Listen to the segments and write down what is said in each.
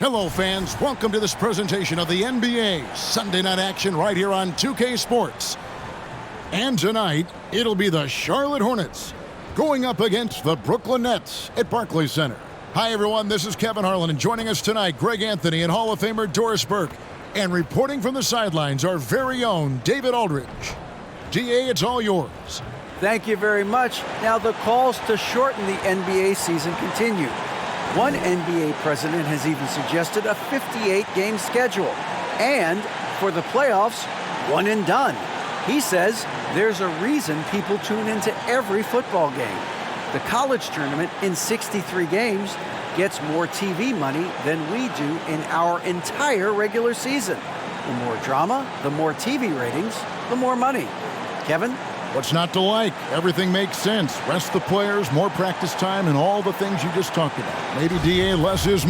Hello, fans. Welcome to this presentation of the NBA Sunday night action right here on 2K Sports. And tonight, it'll be the Charlotte Hornets going up against the Brooklyn Nets at Barclays Center. Hi, everyone. This is Kevin Harlan, and joining us tonight, Greg Anthony and Hall of Famer Doris Burke. And reporting from the sidelines, our very own David Aldridge. DA, it's all yours. Thank you very much. Now, the calls to shorten the NBA season continue. One NBA president has even suggested a 58-game schedule. And for the playoffs, one and done. He says there's a reason people tune into every football game. The college tournament in 63 games gets more TV money than we do in our entire regular season. The more drama, the more TV ratings, the more money. Kevin? What's not to like? Everything makes sense. Rest the players, more practice time, and all the things you just talked about. Maybe DA, less is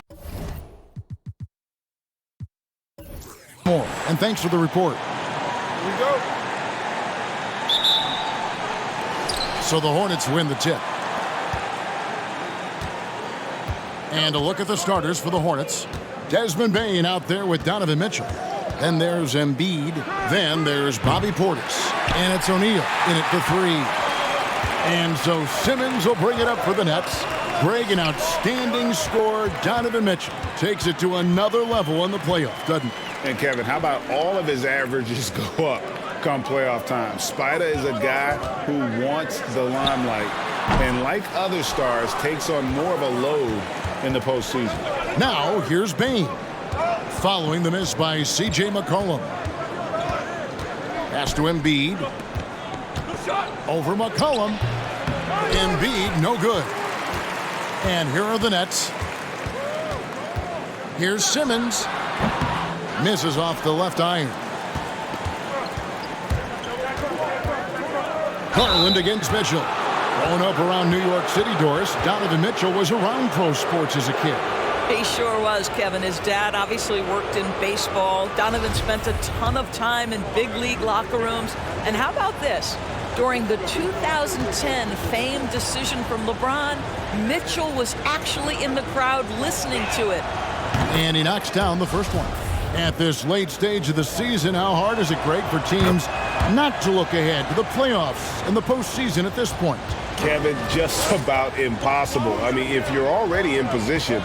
more. And thanks for the report. Here we go. So the Hornets win the tip. And a look at the starters for the Hornets. Desmond Bane out there with Donovan Mitchell. Then there's Embiid. Then there's Bobby Portis. And it's O'Neal in it for three. And so Simmons will bring it up for the Nets. Greg, an outstanding scorer. Donovan Mitchell takes it to another level in the playoffs, doesn't he? And Kevin, how about all of his averages go up come playoff time? Spider is a guy who wants the limelight. And like other stars, takes on more of a load in the postseason. Now, here's Bane. Following the miss by C.J. McCollum. Pass to Embiid. Over McCollum. Embiid, no good. And here are the Nets. Here's Simmons. Misses off the left iron. Garland against Mitchell. Growing up around New York City, Doris, Donovan Mitchell was around pro sports as a kid. He sure was, Kevin. His dad obviously worked in baseball. Donovan spent a ton of time in big league locker rooms. And how about this? During the 2010 famed decision from LeBron, Mitchell was actually in the crowd listening to it. And he knocks down the first one. At this late stage of the season, how hard is it, Greg, for teams not to look ahead to the playoffs and the postseason at this point? Kevin, just about impossible. I mean, if you're already in position,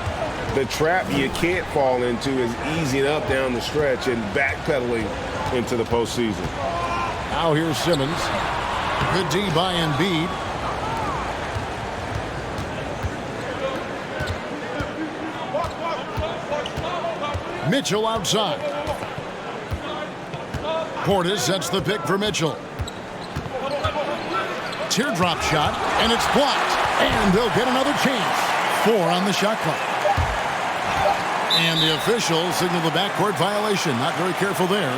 the trap you can't fall into is easing up down the stretch and backpedaling into the postseason. Now here's Simmons. Good D by Embiid. Mitchell outside. Portis sets the pick for Mitchell. Teardrop shot, and it's blocked. And they'll get another chance. 4 on the shot clock. And the officials signal the backcourt violation. Not very careful there.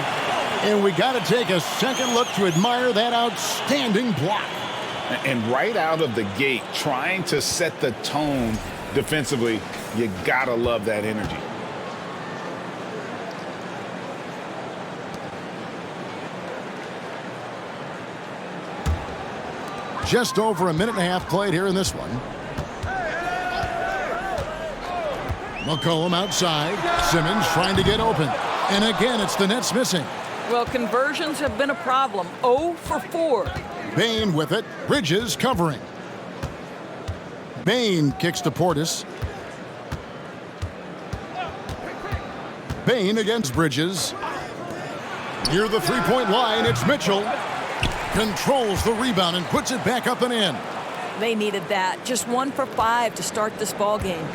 And we got to take a second look to admire that outstanding block. And right out of the gate, trying to set the tone defensively, you got to love that energy. Just over a minute and a half played here in this one. McCollum outside. Simmons trying to get open. And again, it's the Nets missing. Well, conversions have been a problem. 0 for 4. Bane with it. Bridges covering. Bane kicks to Portis. Bane against Bridges. Near the three-point line, it's Mitchell. Controls the rebound and puts it back up and in. They needed that. Just 1 for 5 to start this ball game.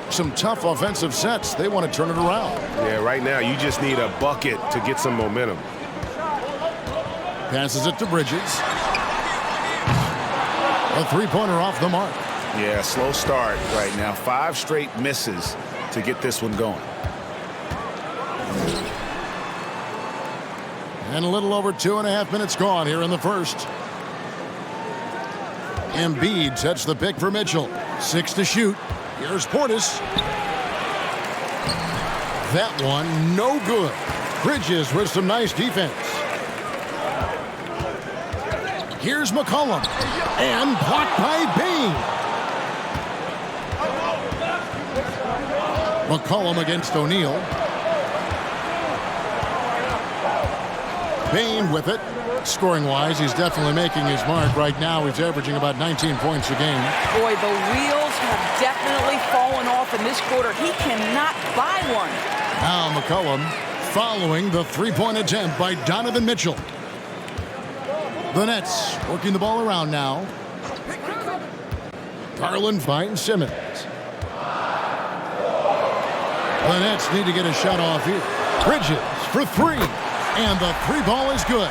Some tough offensive sets. They want to turn it around. Yeah, right now you just need a bucket to get some momentum. Passes it to Bridges. A three-pointer off the mark. Yeah, slow start right now. 5 straight misses to get this one going. And a little over 2.5 minutes gone here in the first. Embiid sets the pick for Mitchell. 6 to shoot. Here's Portis. That one, no good. Bridges with some nice defense. Here's McCollum. And blocked by Bane. McCollum against O'Neal. Bain with it. Scoring-wise, he's definitely making his mark. Right now, he's averaging about 19 points a game. Boy, the wheels have definitely fallen off in this quarter. He cannot buy one. Now McCollum following the three-point attempt by Donovan Mitchell. The Nets working the ball around now. Garland finds Simmons. The Nets need to get a shot off here. Bridges for three. And the three ball is good.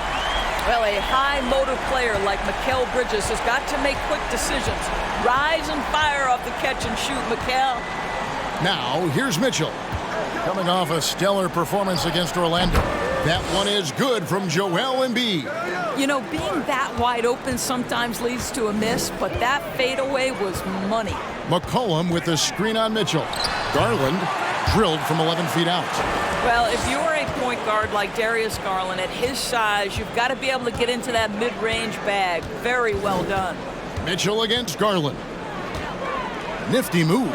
Well, a high-motor player like Mikal Bridges has got to make quick decisions. Rise and fire off the catch and shoot, Mikal. Now, here's Mitchell. Coming off a stellar performance against Orlando. That one is good from Joel Embiid. You know, being that wide open sometimes leads to a miss, but that fadeaway was money. McCollum with the screen on Mitchell. Garland drilled from 11 feet out. Well, if you're a point guard like Darius Garland, at his size, you've got to be able to get into that mid-range bag. Very well done. Mitchell against Garland. Nifty move.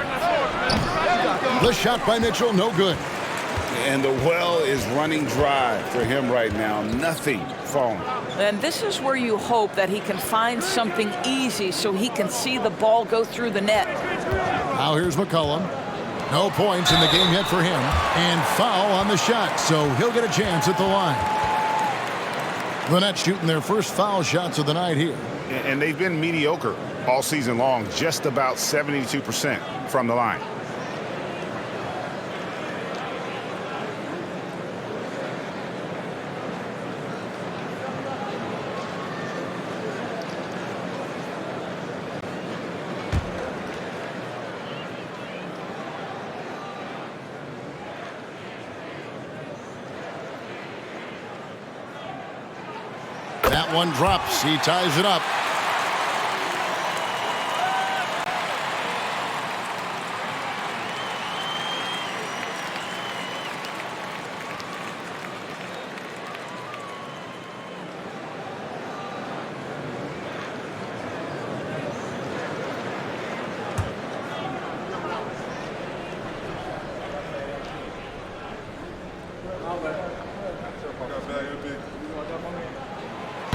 The shot by Mitchell, no good. And the well is running dry for him right now. Nothing falling. And this is where you hope that he can find something easy so he can see the ball go through the net. Now here's McCollum. No points in the game yet for him. And foul on the shot, so he'll get a chance at the line. The Nets shooting their first foul shots of the night here. And they've been mediocre all season long, just about 72% from the line. That one drops. He ties it up.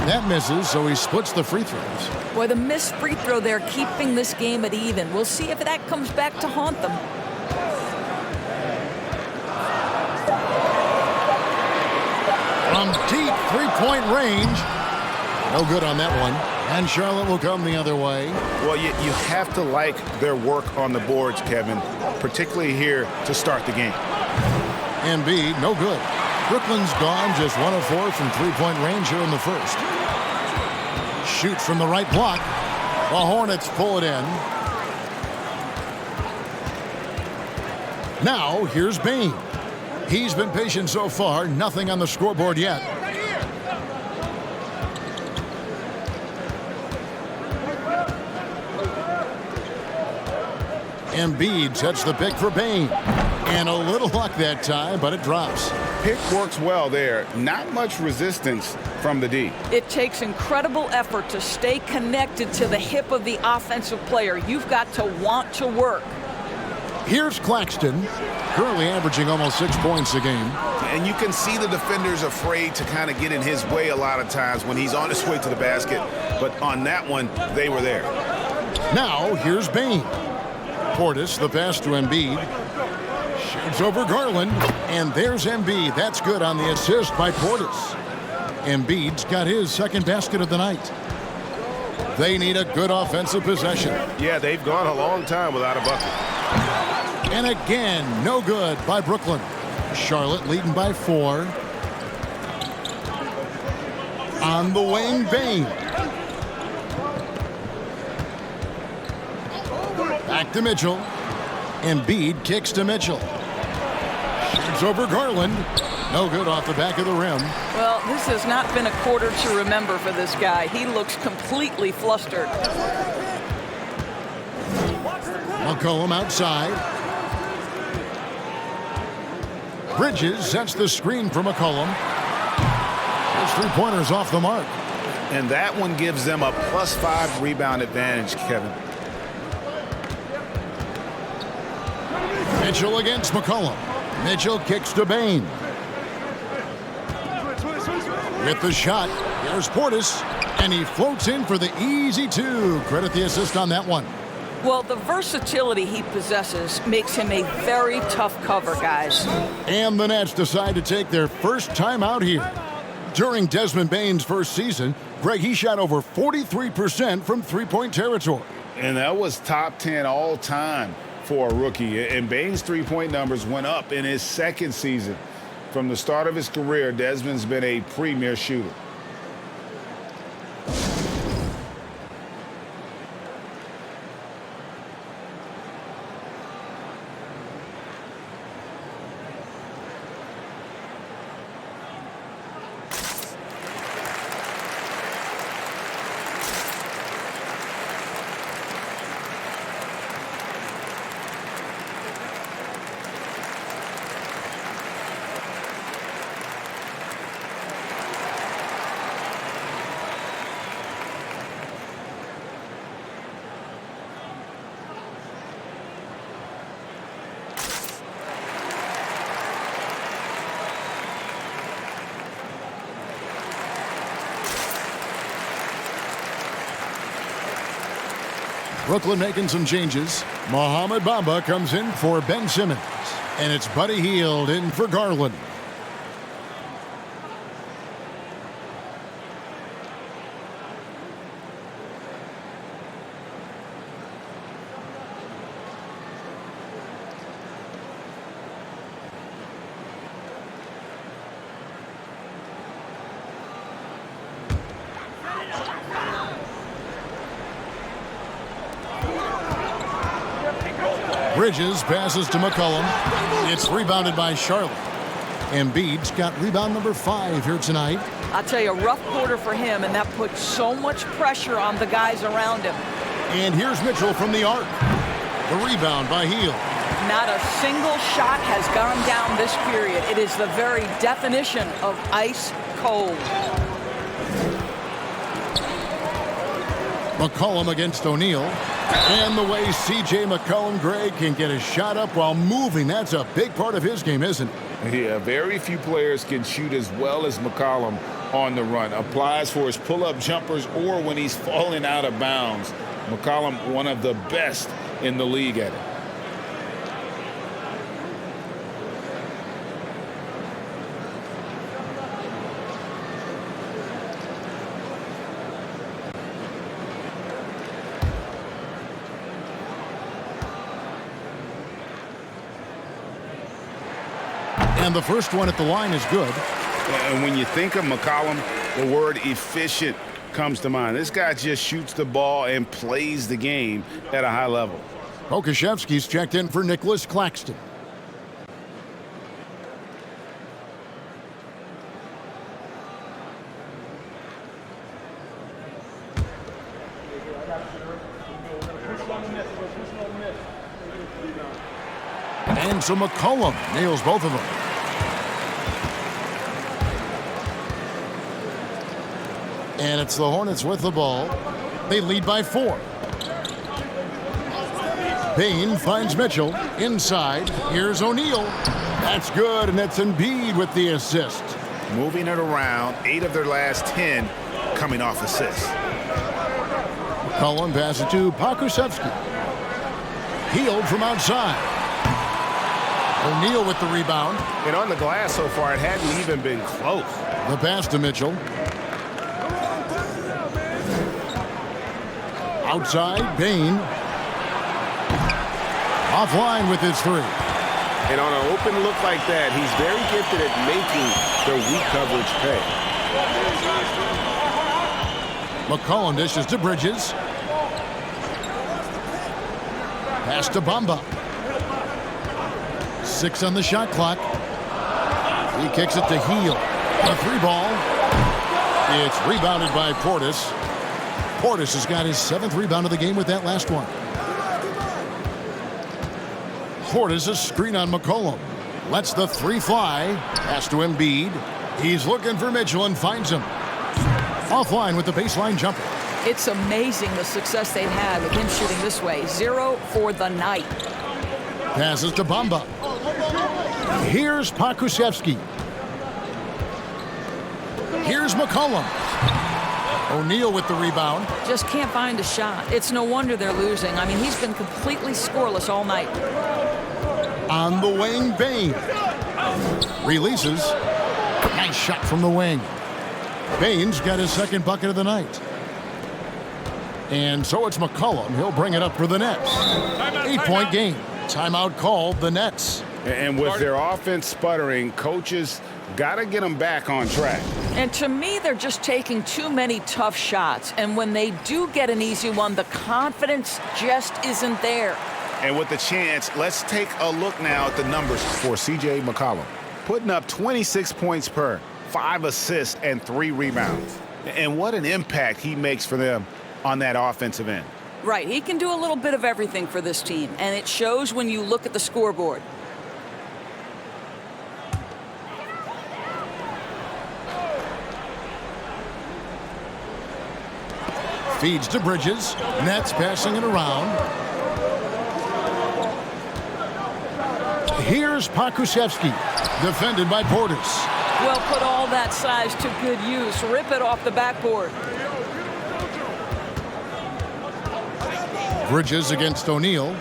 That misses, so he splits the free throws. Boy, the missed free throw there keeping this game at even. We'll see if that comes back to haunt them. From deep three-point range. No good on that one. And Charlotte will come the other way. Well, you have to like their work on the boards, Kevin, particularly here to start the game. Embiid, no good. Brooklyn's gone just 1 of 4 from three-point range here in the first. Shoots from the right block. The Hornets pull it in. Now, here's Bain. He's been patient so far. Nothing on the scoreboard yet. Embiid sets the pick for Bain. And a little luck that time, but it drops. Pick works well there. Not much resistance from the D. It takes incredible effort to stay connected to the hip of the offensive player. You've got to want to work. Here's Claxton, currently averaging almost 6 points a game. And you can see the defenders afraid to kind of get in his way a lot of times when he's on his way to the basket. But on that one, they were there. Now, here's Bain. Portis, the pass to Embiid. Shoots over Garland, and there's Embiid. That's good on the assist by Portis. Embiid's got his second basket of the night. They need a good offensive possession. Yeah, they've gone a long time without a bucket. And again, no good by Brooklyn. Charlotte leading by 4. On the wing, Bain. Back to Mitchell. Embiid kicks to Mitchell. Shoots over Garland. No good off the back of the rim. Well, this has not been a quarter to remember for this guy. He looks completely flustered. McCollum outside. Bridges sets the screen for McCollum. His three-pointers off the mark. And that one gives them a +5 rebound advantage, Kevin. Mitchell against McCollum. Mitchell kicks to Bain. With the shot, here's Portis, and he floats in for the easy two. Credit the assist on that one. Well, the versatility he possesses makes him a very tough cover, guys. And the Nets decide to take their first time out here. During Desmond Bain's first season, Greg, he shot over 43% from three-point territory. And that was top 10 all time for a rookie. And Bain's three-point numbers went up in his second season. From the start of his career, Desmond's been a premier shooter. Brooklyn making some changes. Mohamed Bamba comes in for Ben Simmons. And it's Buddy Hield in for Garland. Bridges passes to McCollum. It's rebounded by Charlotte. Embiid's got rebound number 5 here tonight. I'll tell you, a rough quarter for him, and that puts so much pressure on the guys around him. And here's Mitchell from the arc. The rebound by Hield. Not a single shot has gone down this period. It is the very definition of ice cold. McCollum against O'Neal. And the way C.J. McCollum, Greg, can get a shot up while moving, that's a big part of his game, isn't it? Yeah, very few players can shoot as well as McCollum on the run. Applies for his pull-up jumpers or when he's falling out of bounds. McCollum, one of the best in the league at it. And the first one at the line is good. And when you think of McCollum, the word efficient comes to mind. This guy just shoots the ball and plays the game at a high level. Okashevsky's checked in for Nicholas Claxton. And so McCollum nails both of them. And it's the Hornets with the ball. They lead by 4. Bain finds Mitchell inside. Here's O'Neal. That's good, and it's Embiid with the assist. Moving it around, 8 of their last 10 coming off assists. McCollum passes to Pokusevski. Hield from outside. O'Neal with the rebound. And on the glass so far, it hadn't even been close. The pass to Mitchell. Outside, Bain. Offline with his 3. And on an open look like that, he's very gifted at making the weak coverage pay. McCollum dishes to Bridges. Pass to Bamba. 6 on the shot clock. He kicks it to Hield. A 3 ball. It's rebounded by Portis. Portis has got his 7th rebound of the game with that last one. Portis a screen on McCollum. Lets the 3 fly. Pass to Embiid. He's looking for Mitchell and finds him. Offline with the baseline jumper. It's amazing the success they've had with him shooting this way. 0 for the night. Passes to Bamba. Here's Pakusevsky. Here's McCollum. O'Neal with the rebound. Just can't find a shot. It's no wonder they're losing. I mean, he's been completely scoreless all night. On the wing, Bain. Releases. Nice shot from the wing. Bain's got his second bucket of the night. And so it's McCollum. He'll bring it up for the Nets. 8-point game. Timeout called the Nets. And with their offense sputtering, coaches got to get them back on track. And to me, they're just taking too many tough shots. And when they do get an easy one, the confidence just isn't there. And with the chance, let's take a look now at the numbers for C.J. McCollum. Putting up 26 points per, 5 assists, and 3 rebounds. And what an impact he makes for them on that offensive end. Right, he can do a little bit of everything for this team, and it shows when you look at the scoreboard. Feeds to Bridges. Nets passing it around. Here's Pakusevsky. Defended by Portis. Well, put all that size to good use. Rip it off the backboard. Bridges against O'Neal.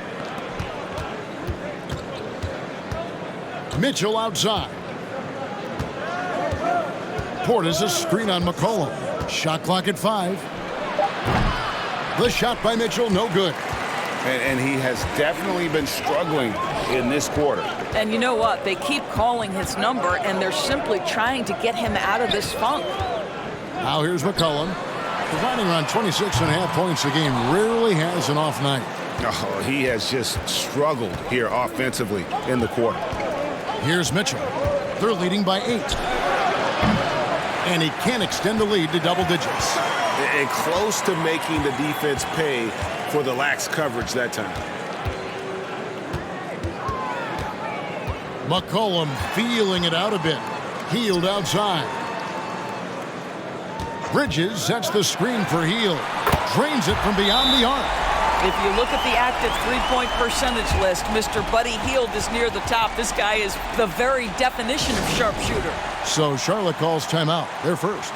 Mitchell outside. Portis a screen on McCollum. Shot clock at 5. The shot by Mitchell, no good. And he has definitely been struggling in this quarter. And you know what? They keep calling his number, and they're simply trying to get him out of this funk. Now here's McCollum. Providing around 26.5 points a game. Rarely has an off night. Oh, he has just struggled here offensively in the quarter. Here's Mitchell. They're leading by 8. And he can't extend the lead to double digits. And close to making the defense pay for the lax coverage that time. McCollum feeling it out a bit. Healed outside. Bridges sets the screen for Heel. Drains it from beyond the arc. If you look at the active three-point percentage list, Mr. Buddy Hield is near the top. This guy is the very definition of sharpshooter. So Charlotte calls timeout. They're first.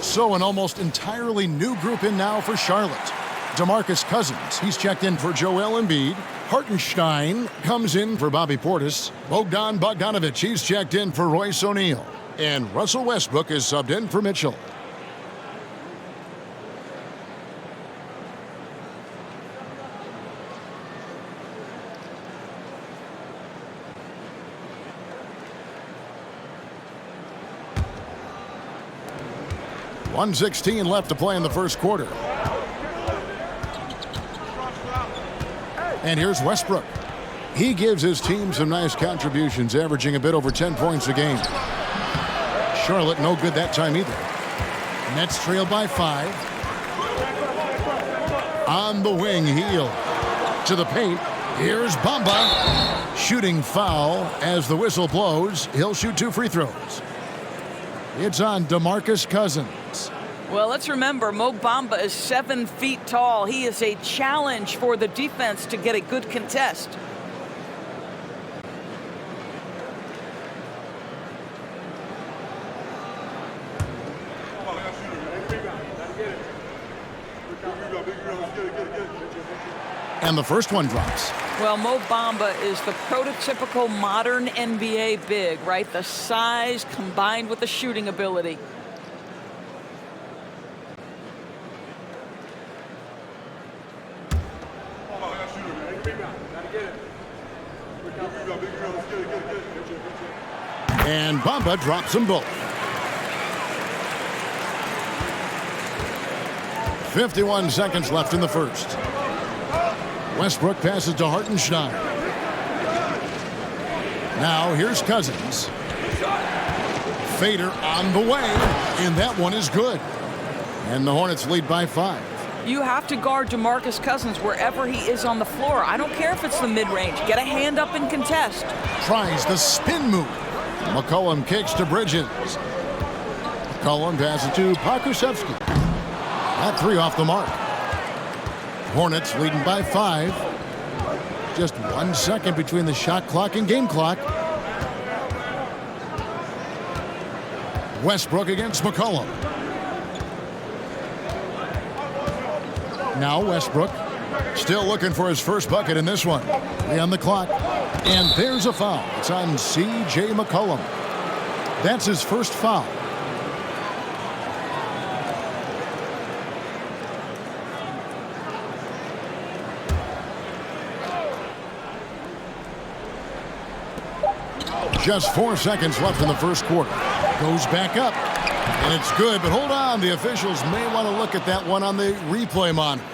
So an almost entirely new group in now for Charlotte. DeMarcus Cousins, he's checked in for Joel Embiid. Hartenstein comes in for Bobby Portis. Bogdan Bogdanovic, he's checked in for Royce O'Neal. And Russell Westbrook is subbed in for Mitchell. .116 left to play in the first quarter. And here's Westbrook. He gives his team some nice contributions, averaging a bit over 10 points a game. Charlotte no good that time either. Nets trail by 5. On the wing, Heel. To the paint. Here's Bamba. Shooting foul as the whistle blows. He'll shoot 2 free throws. It's on DeMarcus Cousins. Well, let's remember, Mo Bamba is 7 feet tall. He is a challenge for the defense to get a good contest. And the first one drops. Well, Mo Bamba is the prototypical modern NBA big, right? The size combined with the shooting ability. And Bamba drops them both. 51 seconds left in the first. Westbrook passes to Hartenstein. Now here's Cousins. Fader on the way, and that one is good. And the Hornets lead by 5. You have to guard DeMarcus Cousins wherever he is on the floor. I don't care if it's the mid-range. Get a hand up and contest. Tries the spin move. McCollum kicks to Bridges. McCollum passes to Pakusevsky. That three off the mark. Hornets leading by 5. Just 1 second between the shot clock and game clock. Westbrook against McCollum. Now Westbrook still looking for his first bucket in this one. 3 on the clock. And there's a foul. It's on C.J. McCollum. That's his first foul. Just 4 seconds left in the first quarter. Goes back up. And it's good, but hold on. The officials may want to look at that one on the replay monitor.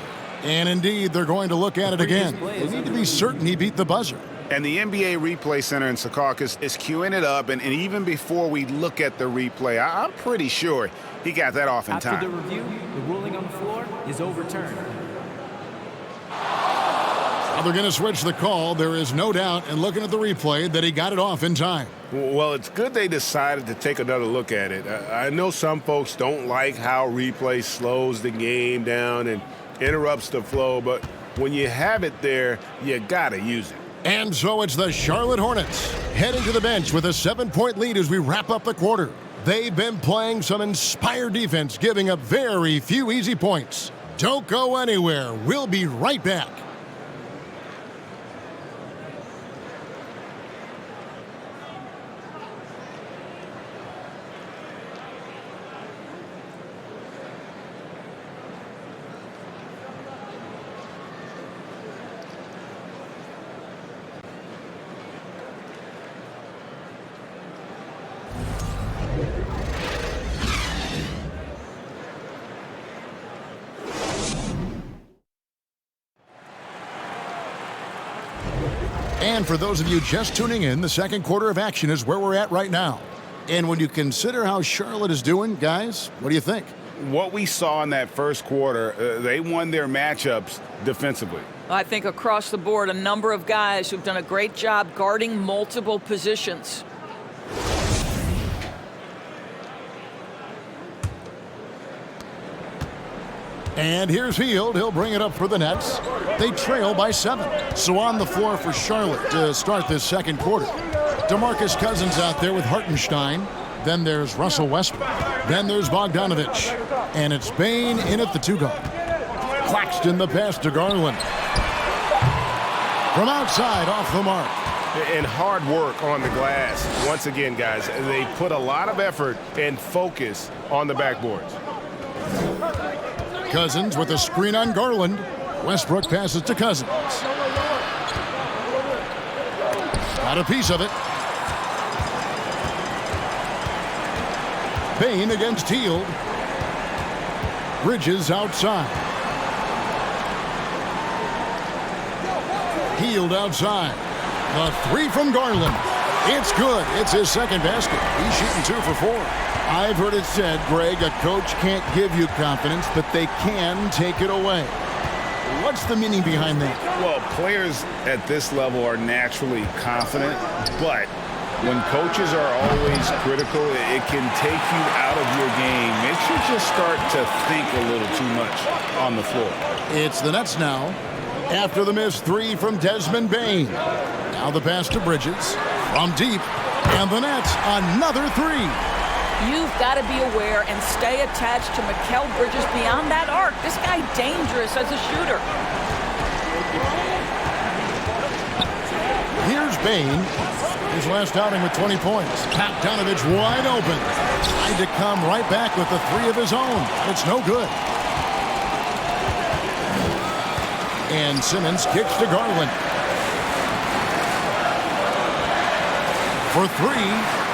And indeed, they're going to look at it again. They need to be certain he beat the buzzer. And the NBA Replay Center in Secaucus is queuing it up. And even before we look at the replay, I'm pretty sure he got that off in time. After the review, the ruling on the floor is overturned. Now they're going to switch the call. There is no doubt, and looking at the replay, that he got it off in time. Well, it's good they decided to take another look at it. I know some folks don't like how replay slows the game down and interrupts the flow, but when you have it there, you got to use it. And so it's the Charlotte Hornets heading to the bench with a 7-point lead as we wrap up the quarter. They've been playing some inspired defense, giving up very few easy points. Don't go anywhere. We'll be right back. And for those of you just tuning in, the second quarter of action is where we're at right now. And when you consider how Charlotte is doing, guys, what do you think? What we saw in that first quarter, they won their matchups defensively. I think across the board, a number of guys who've done a great job guarding multiple positions. And here's Hield. He'll bring it up for the Nets. They trail by 7. So on the floor for Charlotte to start this second quarter. DeMarcus Cousins out there with Hartenstein. Then there's Russell Westbrook. Then there's Bogdanovich. And it's Bane in at the 2-guard. Claxton the pass to Garland. From outside, off the mark. And hard work on the glass. Once again, guys, they put a lot of effort and focus on the backboards. Cousins with a screen on Garland. Westbrook passes to Cousins. Got a piece of it. Bane against Hield. Bridges outside. Hield outside. The 3 from Garland. It's good. It's his second basket. He's shooting 2 for 4. I've heard it said, Greg, a coach can't give you confidence, but they can take it away. What's the meaning behind that? Well, players at this level are naturally confident, but when coaches are always critical, it can take you out of your game. Makes you just start to think a little too much on the floor. It's the Nets now. After the missed 3 from Desmond Bane. Now the pass to Bridges. From deep. And the Nets, another 3. You've got to be aware and stay attached to Mikal Bridges beyond that arc. This guy dangerous as a shooter. Here's Bane. His last outing with 20 points. Bogdanovich wide open. Tried to come right back with the 3 of his own. It's no good. And Simmons kicks to Garland. For 3.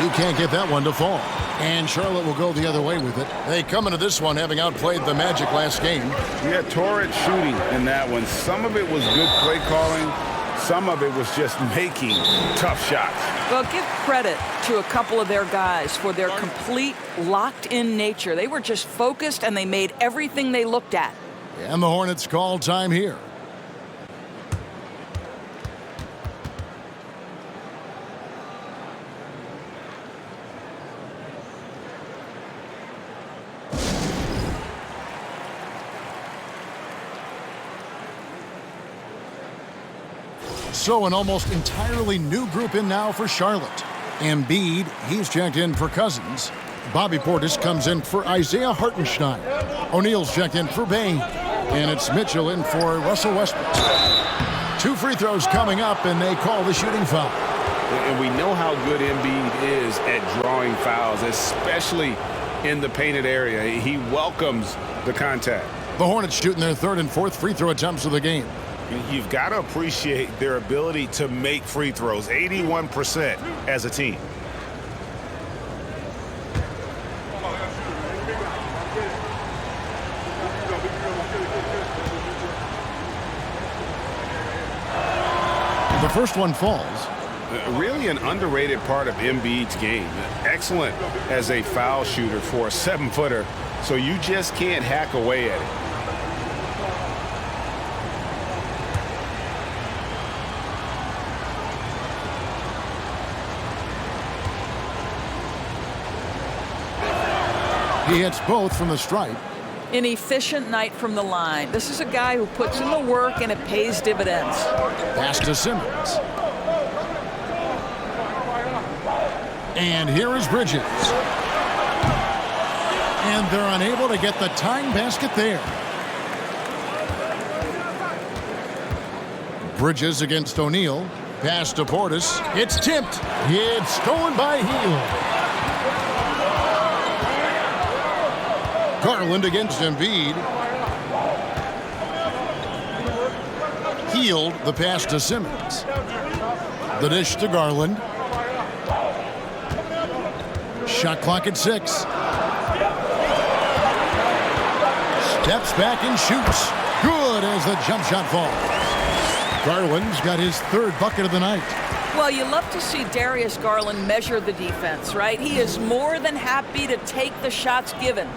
You can't get that one to fall. And Charlotte will go the other way with it. They come into this one having outplayed the Magic last game. Yeah, torrid shooting in that one. Some of it was good play calling. Some of it was just making tough shots. Well, give credit to a couple of their guys for their complete locked-in nature. They were just focused, and they made everything they looked at. And the Hornets call time here. So an almost entirely new group in now for Charlotte. Embiid, he's checked in for Cousins. Bobby Portis comes in for Isaiah Hartenstein. O'Neal's checked in for Bane. And it's Mitchell in for Russell Westbrook. 2 free throws coming up, and they call the shooting foul. And we know how good Embiid is at drawing fouls, especially in the painted area. He welcomes the contact. The Hornets shooting their 3rd and 4th free throw attempts of the game. You've got to appreciate their ability to make free throws, 81% as a team. The first one falls. Really an underrated part of Embiid's game. Excellent as a foul shooter for a 7-footer, so you just can't hack away at it. He hits both from the stripe. An efficient night from the line. This is a guy who puts in the work and it pays dividends. Pass to Simmons. And here is Bridges. And they're unable to get the tying basket there. Bridges against O'Neal. Pass to Portis. It's tipped. It's stolen by Hield. Garland against Embiid. Hield the pass to Simmons. The dish to Garland. Shot clock at 6. Steps back and shoots. Good as the jump shot falls. Garland's got his 3rd bucket of the night. Well, you love to see Darius Garland measure the defense, right? He is more than happy to take the shots given.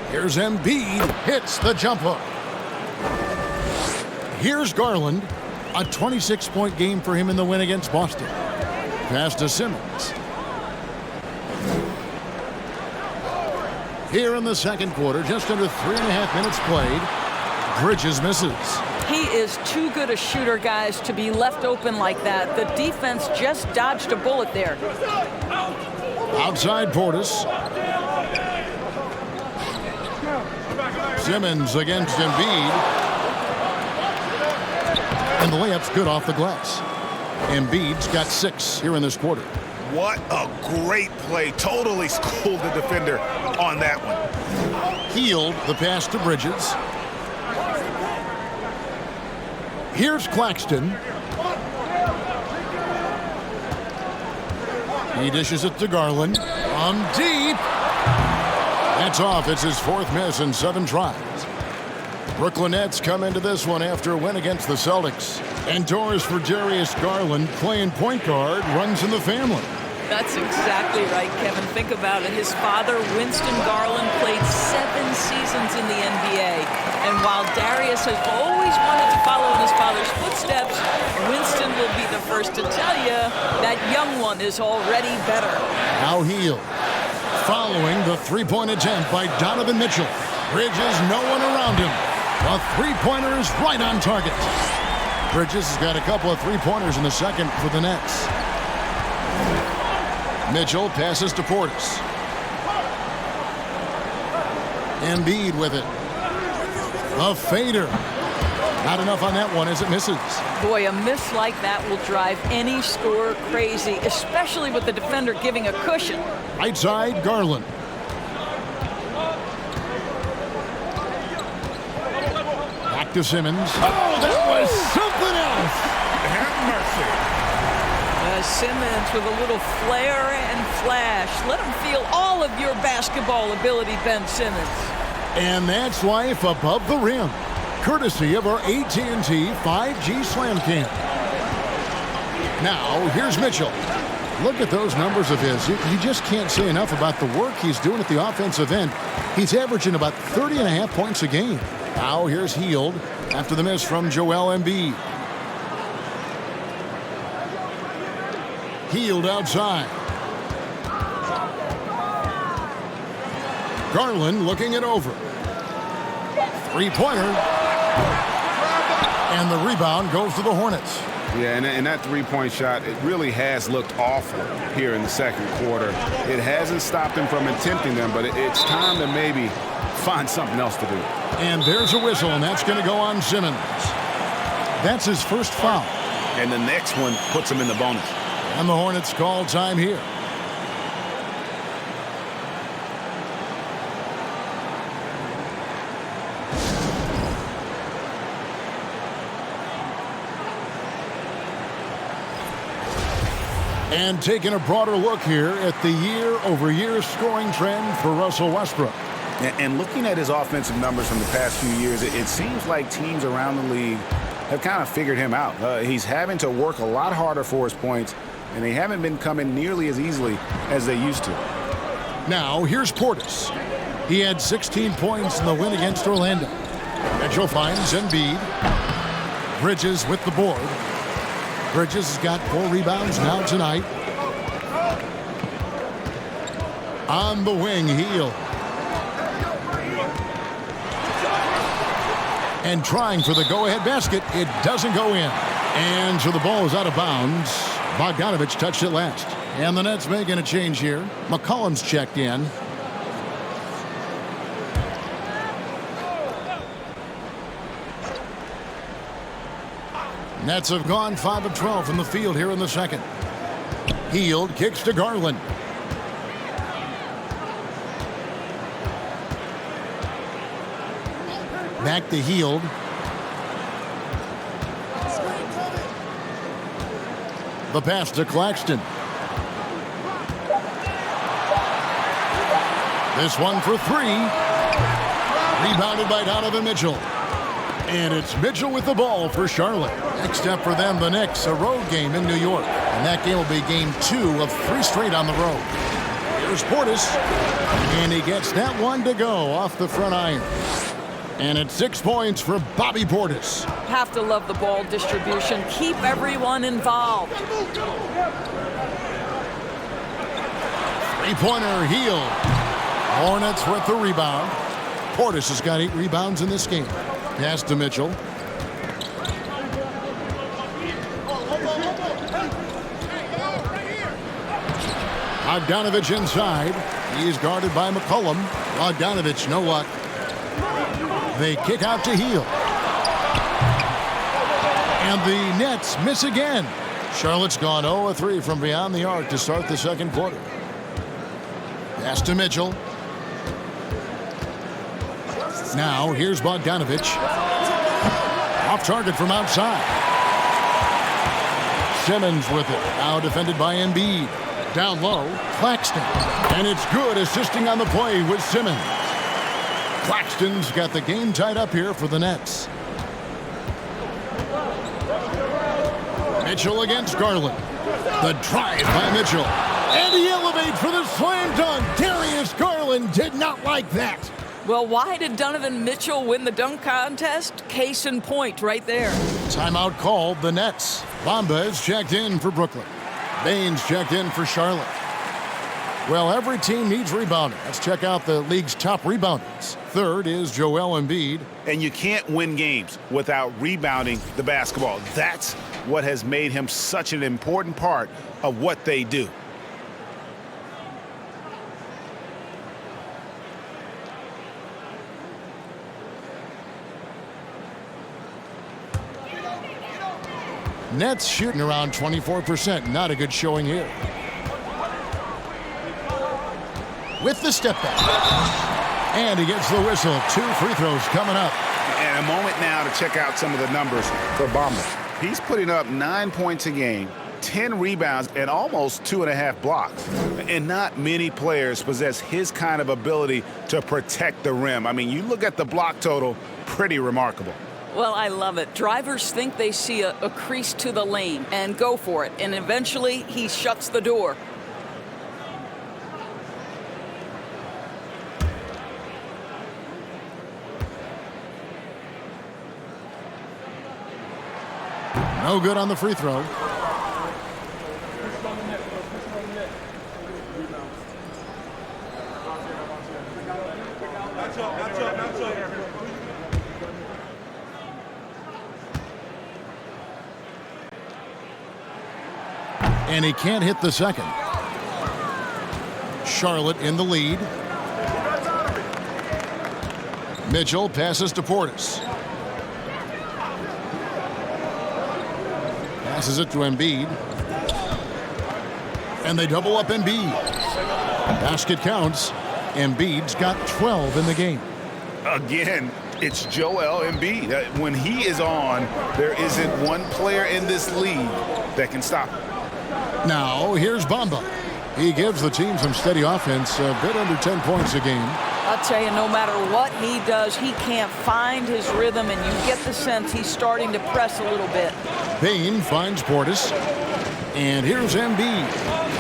Here's Embiid, hits the jump hook. Here's Garland, a 26-point game for him in the win against Boston. Pass to Simmons. Here in the second quarter, just under 3.5 minutes played, Bridges misses. He is too good a shooter, guys, to be left open like that. The defense just dodged a bullet there. Outside Portis. Simmons against Embiid. And the layup's good off the glass. Embiid's got 6 here in this quarter. What a great play. Totally schooled the defender on that one. Hield the pass to Bridges. Here's Claxton. He dishes it to Garland. From deep. That's off. It's his 4th miss in 7 tries. Brooklyn Nets come into this one after a win against the Celtics. And doors for Darius Garland, playing point guard, runs in the family. That's exactly right, Kevin. Think about it. His father, Winston Garland, played 7 seasons in the NBA. And while Darius has always wanted to follow in his father's footsteps, Winston will be the first to tell you that young one is already better. Now Hield. Following the 3-point attempt by Donovan Mitchell. Bridges, no one around him. A 3-pointer is right on target. Bridges has got a couple of 3-pointers in the second for the Nets. Mitchell passes to Portis. Embiid with it. A fader. Not enough on that one as it misses. Boy, a miss like that will drive any scorer crazy, especially with the defender giving a cushion. Right side, Garland. Back to Simmons. Oh, that was something else. Have mercy. Simmons with a little flair and flash. Let him feel all of your basketball ability, Ben Simmons. And that's life above the rim. Courtesy of our AT&T 5G Slam Cam. Now, here's Mitchell. Look at those numbers of his. You just can't say enough about the work he's doing at the offensive end. He's averaging about 30.5 points a game. Now, here's Hield after the miss from Joel Embiid. Hield outside. Garland looking it over. 3-pointer. And the rebound goes to the Hornets. Yeah, and that three-point shot, it really has looked awful here in the second quarter. It hasn't stopped him from attempting them, but it's time to maybe find something else to do. And there's a whistle, and that's going to go on Simmons. That's his first foul. And the next one puts him in the bonus. And the Hornets call time here. And taking a broader look here at the year-over-year scoring trend for Russell Westbrook. And looking at his offensive numbers from the past few years, it seems like teams around the league have kind of figured him out. He's having to work a lot harder for his points, and they haven't been coming nearly as easily as they used to. Now, here's Portis. He had 16 points in the win against Orlando. Mitchell finds Embiid. Bridges with the board. Bridges has got 4 rebounds now tonight. On the wing, Hield. And trying for the go-ahead basket. It doesn't go in. And so the ball is out of bounds. Bogdanovich touched it last. And the Nets making a change here. McCollum's checked in. Nets have gone 5 of 12 from the field here in the second. Hield kicks to Garland. Back to Hield. The pass to Claxton. This one for 3. Rebounded by Donovan Mitchell. And it's Mitchell with the ball for Charlotte. Next up for them, the Knicks, a road game in New York. And that game will be game 2 of 3 straight on the road. Here's Portis. And he gets that one to go off the front iron. And it's 6 points for Bobby Portis. Have to love the ball distribution. Keep everyone involved. Three-pointer, Hield. Hornets with the rebound. Portis has got 8 rebounds in this game. Pass to Mitchell. Bogdanovich inside. He's guarded by McCollum. Bogdanovich, no luck. They kick out to Hield. And the Nets miss again. Charlotte's gone 0 of 3 from beyond the arc to start the second quarter. Pass to Mitchell. Now, here's Bogdanovich. Off target from outside. Simmons with it. Now defended by Embiid. Down low, Claxton. And it's good, assisting on the play with Simmons. Claxton's got the game tied up here for the Nets. Mitchell against Garland. The drive by Mitchell. And he elevates for the slam dunk. Darius Garland did not like that. Well, why did Donovan Mitchell win the dunk contest? Case in point right there. Timeout called the Nets. Bamba is checked in for Brooklyn. Baines checked in for Charlotte. Well, every team needs rebounding. Let's check out the league's top rebounders. Third is Joel Embiid. And you can't win games without rebounding the basketball. That's what has made him such an important part of what they do. Nets shooting around 24%. Not a good showing here. With the step back. And he gets the whistle. 2 free throws coming up. And a moment now to check out some of the numbers for Bamba. He's putting up 9 points a game, 10 rebounds, and almost 2.5 blocks. And not many players possess his kind of ability to protect the rim. I mean, you look at the block total, pretty remarkable. Well, I love it. Drivers think they see a crease to the lane and go for it. And eventually, he shuts the door. No good on the free throw. And he can't hit the second. Charlotte in the lead. Mitchell passes to Portis. Passes it to Embiid. And they double up Embiid. Basket counts. Embiid's got 12 in the game. Again, it's Joel Embiid. When he is on, there isn't one player in this league that can stop him. Now, here's Bamba. He gives the team some steady offense, a bit under 10 points a game. I'll tell you, no matter what he does, he can't find his rhythm, and you get the sense he's starting to press a little bit. Payne finds Portis. And here's Embiid,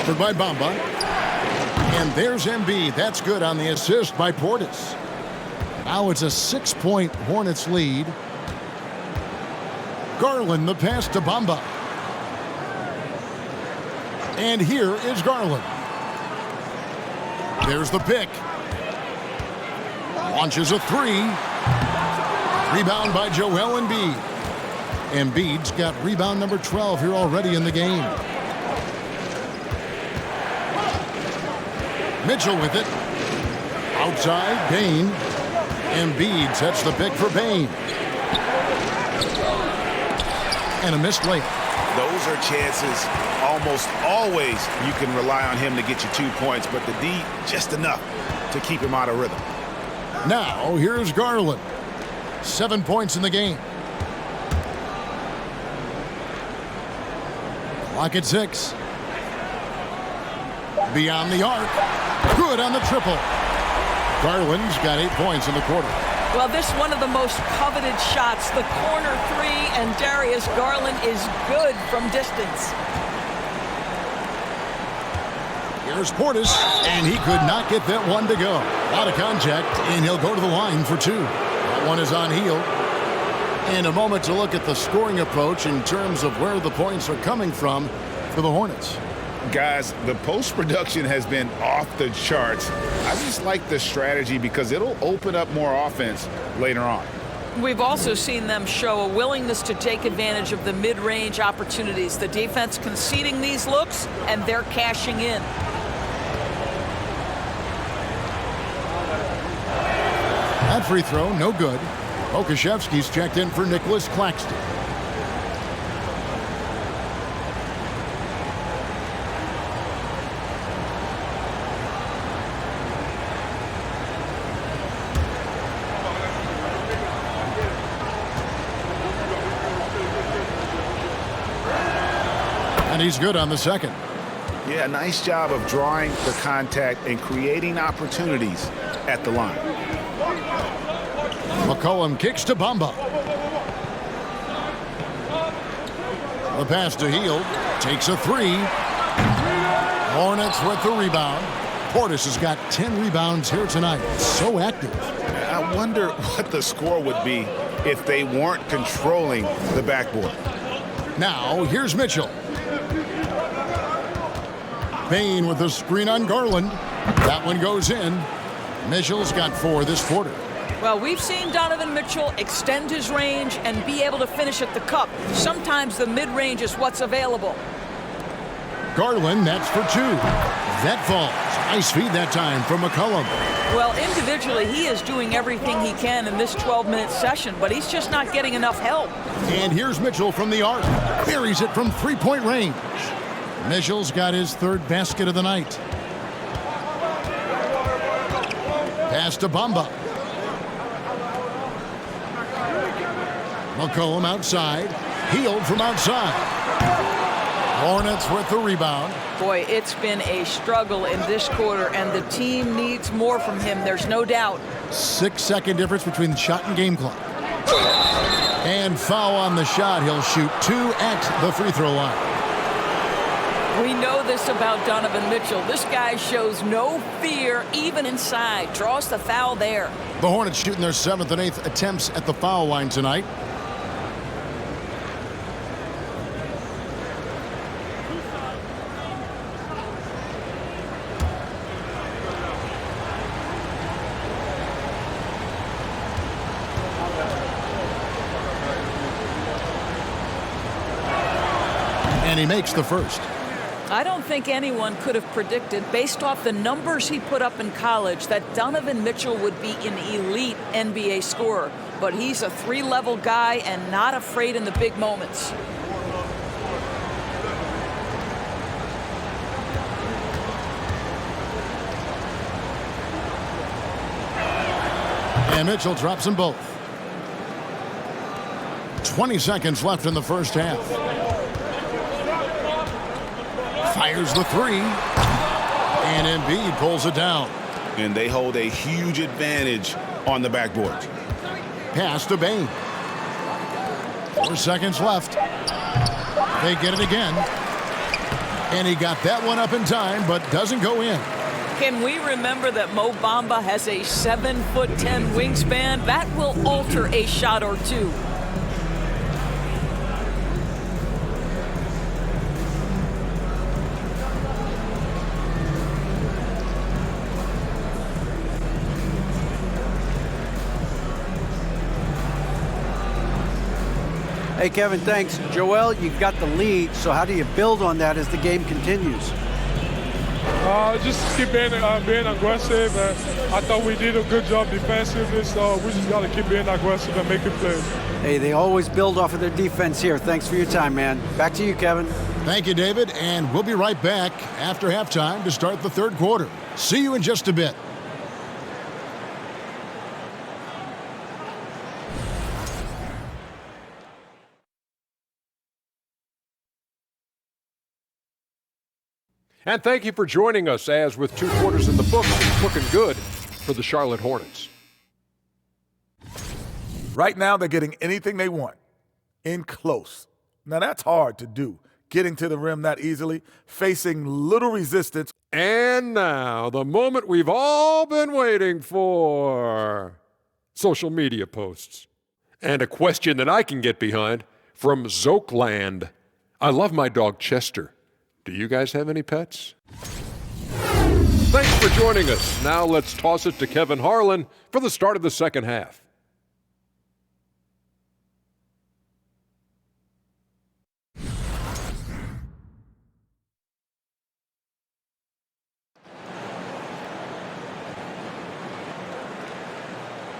covered by Bamba. And there's Embiid. That's good on the assist by Portis. Now it's a 6-point Hornets lead. Garland, the pass to Bamba. And here is Garland. There's the pick. Launches a three. Rebound by Joel Embiid. Embiid's got rebound number 12 here already in the game. Mitchell with it. Outside, Payne. Embiid sets the pick for Payne. And a missed layup. Those are chances almost always you can rely on him to get you 2 points, but the D just enough to keep him out of rhythm. Now, here's Garland. 7 points in the game. Clock at 6. Beyond the arc. Good on the triple. Garland's got 8 points in the quarter. Well, this one of the most coveted shots, the corner three, and Darius Garland is good from distance. Here's Portis, and he could not get that one to go. A lot of contact, and he'll go to the line for 2. That one is on heel. And a moment to look at the scoring approach in terms of where the points are coming from for the Hornets. Guys, the post-production has been off the charts. I just like the strategy because it'll open up more offense later on. We've also seen them show a willingness to take advantage of the mid-range opportunities. The defense conceding these looks, and they're cashing in. That free throw, no good. Okashevsky's checked in for Nicholas Claxton. And he's good on the second. Yeah, nice job of drawing the contact and creating opportunities at the line. McCollum kicks to Bamba. The pass to Hield. Takes a three. Hornets with the rebound. Portis has got 10 rebounds here tonight. So active. I wonder what the score would be if they weren't controlling the backboard. Now, here's Mitchell. Payne with the screen on Garland. That one goes in. Mitchell's got 4 this quarter. Well, we've seen Donovan Mitchell extend his range and be able to finish at the cup. Sometimes the mid-range is what's available. Garland, that's for 2. That falls. Nice feed that time from McCollum. Well, individually, he is doing everything he can in this 12-minute session, but he's just not getting enough help. And here's Mitchell from the arc. Buries it from 3-point range. Mitchell's got his 3rd basket of the night. Pass to Bamba. McCollum outside. Hield from outside. Hornets with the rebound. Boy, it's been a struggle in this quarter, and the team needs more from him. There's no doubt. 6-second difference between the shot and game clock. And foul on the shot. He'll shoot 2 at the free throw line. We know this about Donovan Mitchell. This guy shows no fear even inside. Draws the foul there. The Hornets shooting their 7th and 8th attempts at the foul line tonight. And he makes the first. I don't think anyone could have predicted, based off the numbers he put up in college, that Donovan Mitchell would be an elite NBA scorer. But he's a three-level guy and not afraid in the big moments. And Mitchell drops them both. 20 seconds left in the first half. Fires the three. And Embiid pulls it down. And they hold a huge advantage on the backboard. Pass to Bain. 4 seconds left. They get it again. And he got that one up in time, but doesn't go in. Can we remember that Mo Bamba has a 7'10" wingspan? That will alter a shot or two. Hey, Kevin, thanks. Joel, you've got the lead, so how do you build on that as the game continues? Just keep being aggressive. And I thought we did a good job defensively, so we just got to keep being aggressive and making plays. Hey, they always build off of their defense here. Thanks for your time, man. Back to you, Kevin. Thank you, David, and we'll be right back after halftime to start the third quarter. See you in just a bit. And thank you for joining us as with 2 quarters in the books, it's looking good for the Charlotte Hornets. Right now, they're getting anything they want in close. Now, that's hard to do, getting to the rim that easily, facing little resistance. And now, the moment we've all been waiting for. Social media posts. And a question that I can get behind from Zokeland. I love my dog Chester. Do you guys have any pets? Thanks for joining us. Now let's toss it to Kevin Harlan for the start of the second half.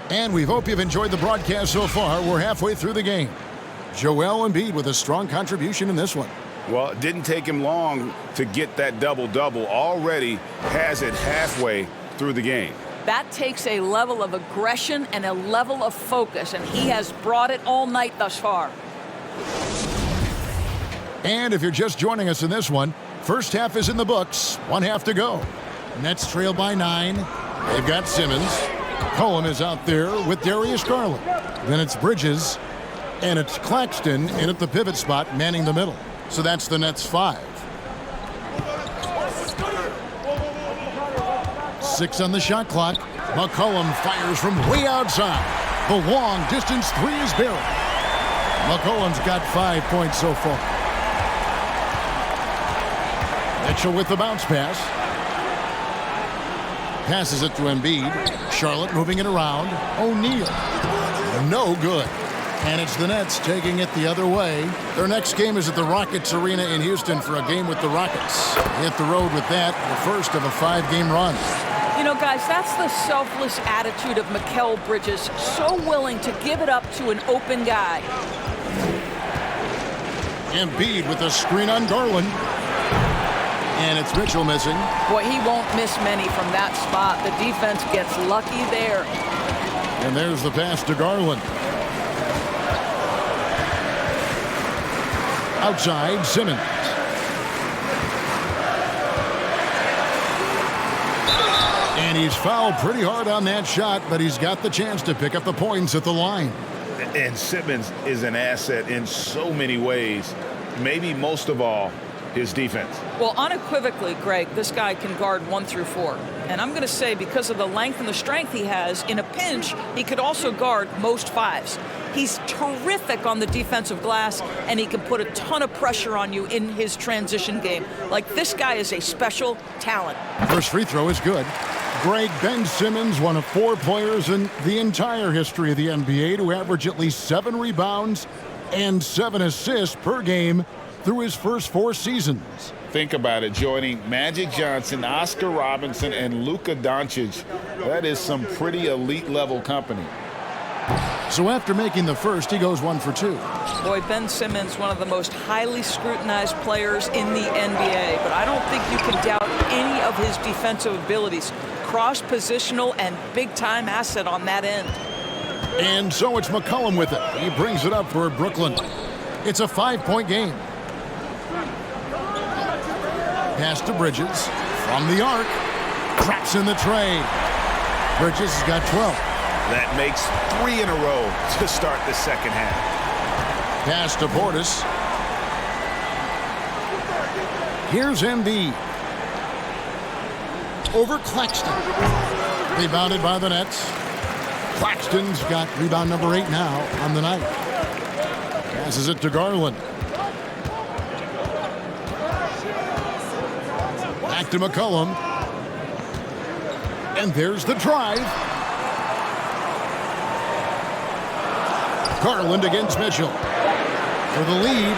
And we hope you've enjoyed the broadcast so far. We're halfway through the game. Joel Embiid with a strong contribution in this one. Well, it didn't take him long to get that double-double. Already has it halfway through the game. That takes a level of aggression and a level of focus, and he has brought it all night thus far. And if you're just joining us in this one, first half is in the books. 1 half to go. Nets trail by 9. They've got Simmons. Cohen is out there with Darius Garland. Then it's Bridges, and it's Claxton in at the pivot spot, manning the middle. So that's the Nets 5. 6 on the shot clock. McCollum fires from way outside. The long distance 3 is buried. McCollum's got 5 points so far. Mitchell with the bounce pass. Passes it to Embiid. Charlotte moving it around. O'Neal. No good. And it's the Nets taking it the other way. Their next game is at the Rockets Arena in Houston for a game with the Rockets. Hit the road with that, the first of a 5-game run. You know, guys, that's the selfless attitude of Mikal Bridges. So willing to give it up to an open guy. Embiid with a screen on Garland. And it's Mitchell missing. Boy, he won't miss many from that spot. The defense gets lucky there. And there's the pass to Garland. Outside, Simmons. And he's fouled pretty hard on that shot, but he's got the chance to pick up the points at the line. And Simmons is an asset in so many ways, maybe most of all, his defense. Well, unequivocally, Greg, this guy can guard 1 through 4. And I'm going to say because of the length and the strength he has, in a pinch, he could also guard most 5s. He's terrific on the defensive glass, and he can put a ton of pressure on you in his transition game. Like, this guy is a special talent. First free throw is good. Greg, Ben Simmons, one of 4 players in the entire history of the NBA to average at least 7 rebounds and 7 assists per game through his first 4 seasons. Think about it, joining Magic Johnson, Oscar Robinson, and Luka Doncic. That is some pretty elite level company. So after making the first, he goes 1 for 2. Boy, Ben Simmons, one of the most highly scrutinized players in the NBA, but I don't think you can doubt any of his defensive abilities. Cross-positional and big-time asset on that end. And so it's McCollum with it. He brings it up for Brooklyn. It's a 5-point game. Pass to Bridges from the arc. Traps in the tray. Bridges has got 12. That makes 3 in a row to start the second half. Pass to Portis. Here's Embiid. Over Claxton. Rebounded by the Nets. Claxton's got rebound number 8 now on the night. Passes it to Garland. Back to McCollum. And there's the drive. Garland against Mitchell. For the lead.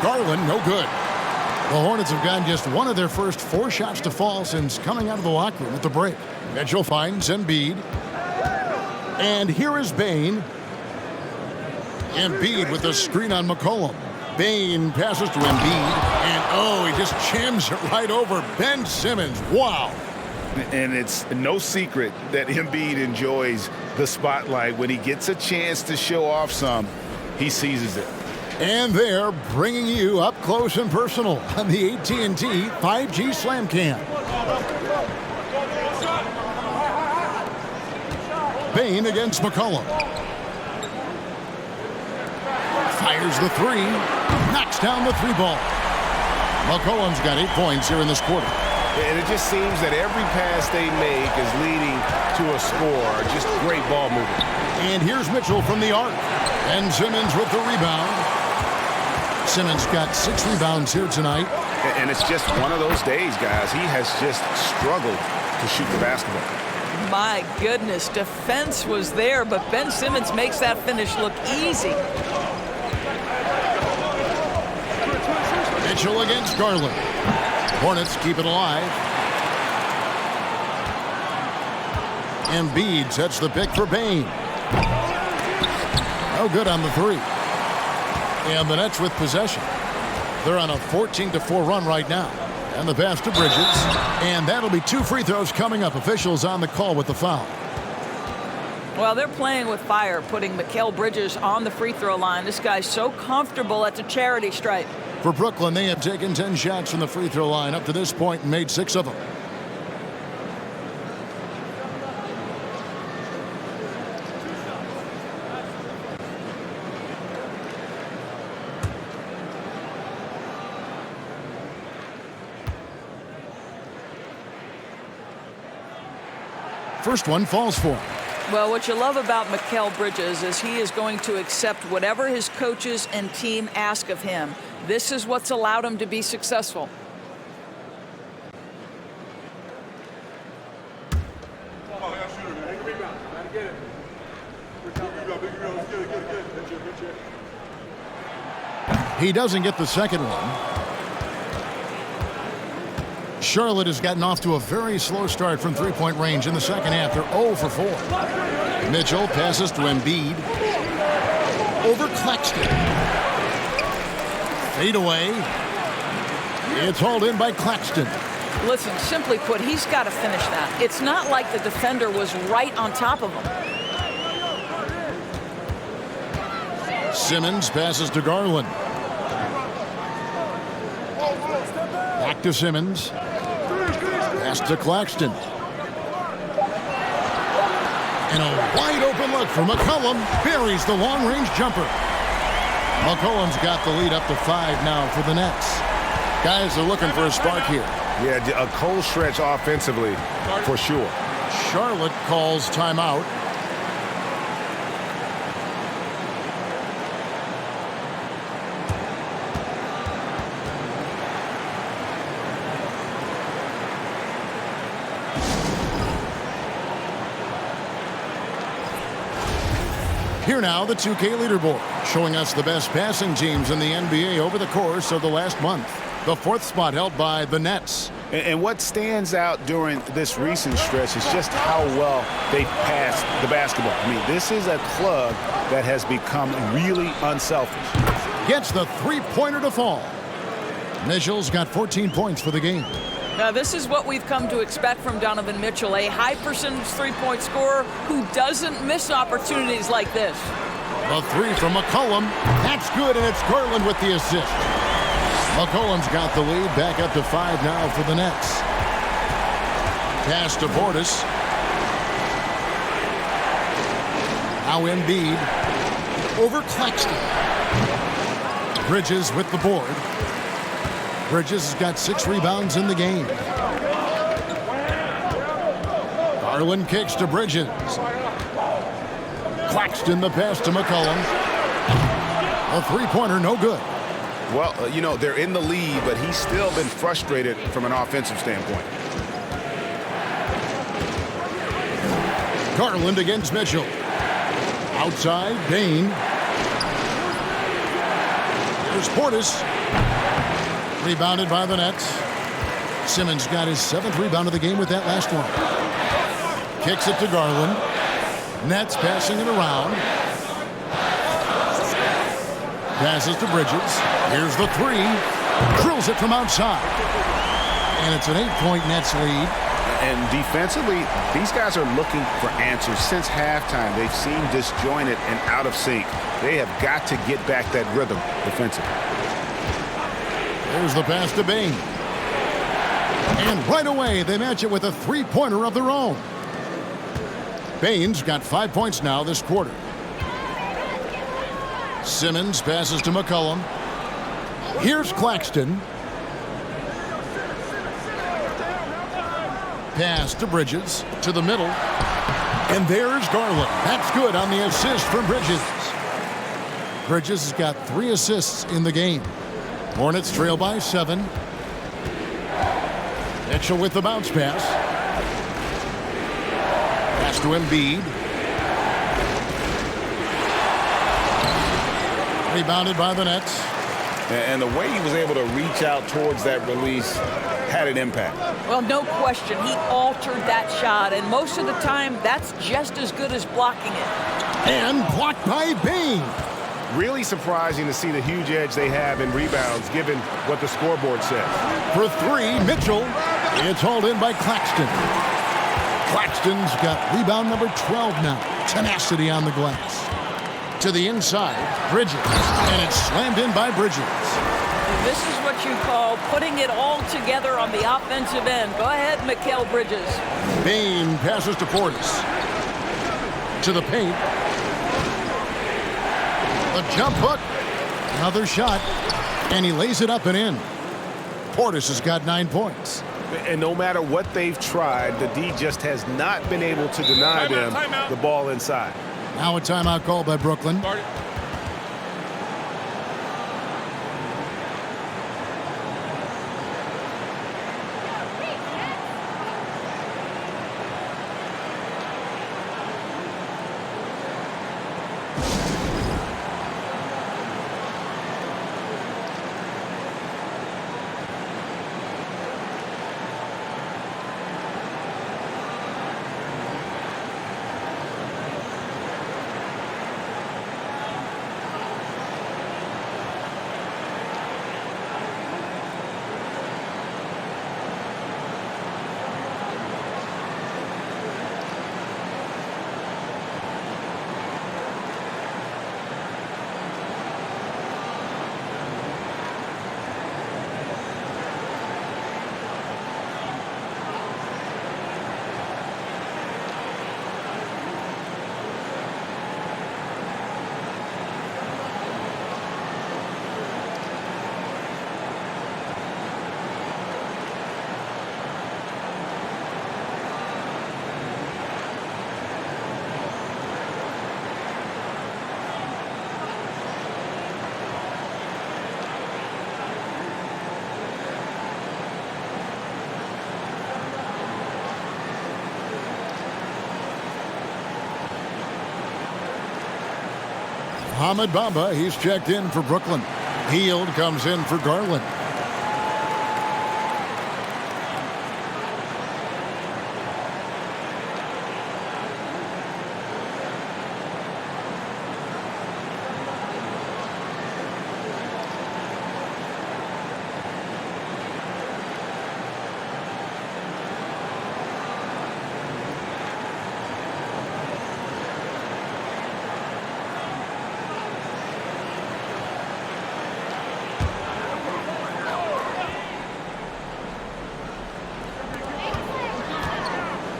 Garland, no good. The Hornets have gotten just one of their first 4 shots to fall since coming out of the locker room at the break. Mitchell finds Embiid. And here is Bane. Embiid with the screen on McCollum. Bane passes to Embiid. And, he just jams it right over Ben Simmons. Wow. And it's no secret that Embiid enjoys the spotlight. When he gets a chance to show off some, he seizes it. And they're bringing you up close and personal on the AT&T 5G Slam Cam. Bane against McCollum. Fires the 3. Knocks down the 3 ball. McCollum's got 8 points here in this quarter. And it just seems that every pass they make is leading to a score. Just great ball movement. And here's Mitchell from the arc. And Simmons with the rebound. Simmons got 6 rebounds here tonight. And it's just one of those days, guys. He has just struggled to shoot the basketball. My goodness, defense was there, but Ben Simmons makes that finish look easy. Mitchell against Garland. Hornets keep it alive. Embiid sets the pick for Bane. No good on the 3. And the Nets with possession. They're on a 14-4 run right now. And the pass to Bridges. And that'll be 2 free throws coming up. Officials on the call with the foul. Well, they're playing with fire, putting Mikal Bridges on the free throw line. This guy's so comfortable at the charity stripe. For Brooklyn, they have taken 10 shots from the free throw line up to this point and made 6 of them. First one falls for him. Well, what you love about Mikal Bridges is he is going to accept whatever his coaches and team ask of him. This is what's allowed him to be successful. He doesn't get the second one. Charlotte has gotten off to a very slow start from three-point range in the second half. They're 0 for 4. Mitchell passes to Embiid. Over Claxton. Fade away. It's hauled in by Claxton. Listen, simply put, he's got to finish that. It's not like the defender was right on top of him. Simmons passes to Garland. Back to Simmons. Pass to Claxton. And a wide open look for McCollum. Buries the long-range jumper. McCollum's got the lead up to 5 now for the Nets. Guys are looking for a spark here. Yeah, a cold stretch offensively for sure. Charlotte calls timeout. Here now, the 2K leaderboard, showing us the best passing teams in the NBA over the course of the last month. The 4th spot held by the Nets. And what stands out during this recent stretch is just how well they passed the basketball. I mean, this is a club that has become really unselfish. Gets the three-pointer to fall. Mitchell's got 14 points for the game. Now, this is what we've come to expect from Donovan Mitchell, a high percentage three-point scorer who doesn't miss opportunities like this. The three from McCollum. That's good, and it's Garland with the assist. McCollum's got the lead, back up to 5 now for the Nets. Pass to Portis. Now Embiid over Claxton. Bridges with the board. Bridges has got 6 rebounds in the game. Garland kicks to Bridges. Claxton the pass to McCollum. A three-pointer, no good. Well, you know, they're in the lead, but he's still been frustrated from an offensive standpoint. Garland against Mitchell. Outside, Bain. Here's Portis. Rebounded by the Nets. Simmons got his 7th rebound of the game with that last one. Kicks it to Garland. Nets passing it around. Passes to Bridges. Here's the three. Drills it from outside. And it's an 8-point Nets lead. And defensively, these guys are looking for answers since halftime. They've seemed disjointed and out of sync. They have got to get back that rhythm defensively. There's the pass to Bain. And right away, they match it with a three-pointer of their own. Bain's got 5 points now this quarter. Simmons passes to McCollum. Here's Claxton. Pass to Bridges, to the middle. And there's Garland. That's good on the assist from Bridges. Bridges has got 3 assists in the game. Hornets trail by 7. Mitchell with the bounce pass. Pass to Embiid. Rebounded by the Nets. And the way he was able to reach out towards that release had an impact. Well, no question. He altered that shot, and most of the time, that's just as good as blocking it. And blocked by Bain. Really surprising to see the huge edge they have in rebounds, given what the scoreboard says. For 3, Mitchell. It's hauled in by Claxton. Claxton's got rebound number 12 now. Tenacity on the glass. To the inside, Bridges. And it's slammed in by Bridges. This is what you call putting it all together on the offensive end. Go ahead, Mikal Bridges. Bain passes to Portis. To the paint. A jump hook. Another shot. And he lays it up and in. Portis has got 9 points. And no matter what they've tried, the D just has not been able to deny them the ball inside. Now a timeout called by Brooklyn. Mohamed Bamba, he's checked in for Brooklyn. Hield comes in for Garland.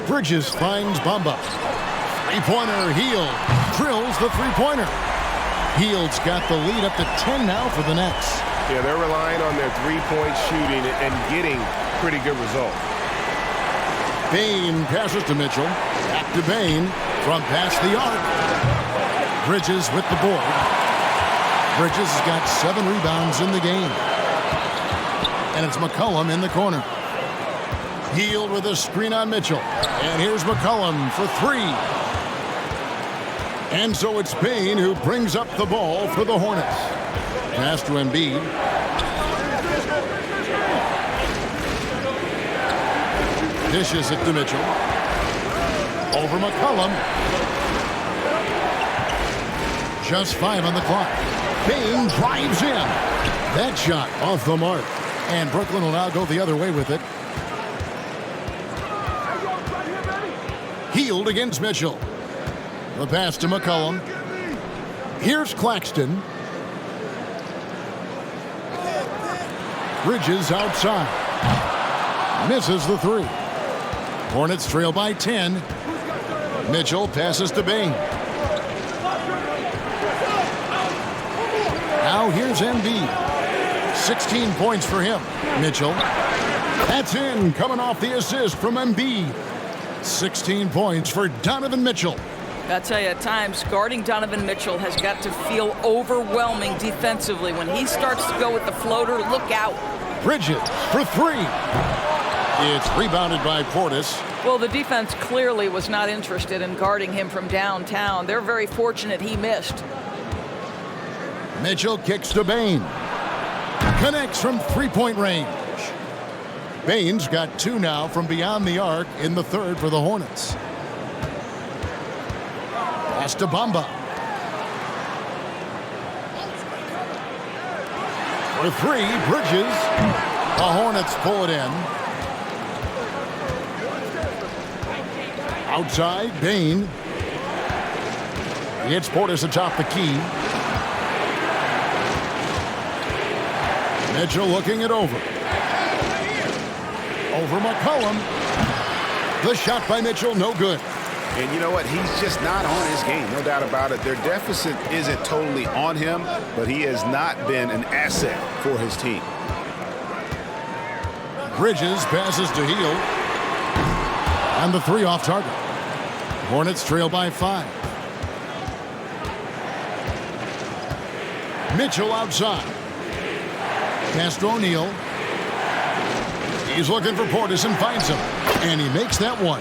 Bridges finds Bamba. Three-pointer, Hield drills the three-pointer. Hield's got the lead up to 10 now for the Nets. Yeah, they're relying on their three-point shooting and getting pretty good results. Bain passes to Mitchell. Back to Bain from past the arc. Bridges with the board. Bridges has got 7 rebounds in the game. And it's McCollum in the corner. Hield with a screen on Mitchell. And here's McCollum for 3. And so it's Bain who brings up the ball for the Hornets. Pass to Embiid. Dishes it to Mitchell. Over McCollum. Just 5 on the clock. Bain drives in. That shot off the mark. And Brooklyn will now go the other way with it. Hield against Mitchell. The pass to McCollum. Here's Claxton. Bridges outside. Misses the 3. Hornets trail by 10. Mitchell passes to Bain. Now here's Embiid. 16 points for him. Mitchell. That's in, coming off the assist from Embiid. 16 points for Donovan Mitchell. I tell you, at times, guarding Donovan Mitchell has got to feel overwhelming defensively. When he starts to go with the floater, look out. Bridges for 3. It's rebounded by Portis. Well, the defense clearly was not interested in guarding him from downtown. They're very fortunate he missed. Mitchell kicks to Bain. Connects from three-point range. Bain's got 2 now from beyond the arc in the third for the Hornets. Pass to Bamba. For 3, Bridges. The Hornets pull it in. Outside, Bain. It's Portis atop the key. Mitchell looking it over. Over McCollum. The shot by Mitchell, no good. And you know what? He's just not on his game, no doubt about it. Their deficit isn't totally on him, but he has not been an asset for his team. Bridges passes to Hield. And the 3 off target. Hornets trail by 5. Mitchell outside. Pass to O'Neal. He's looking for Portis and finds him. And he makes that one.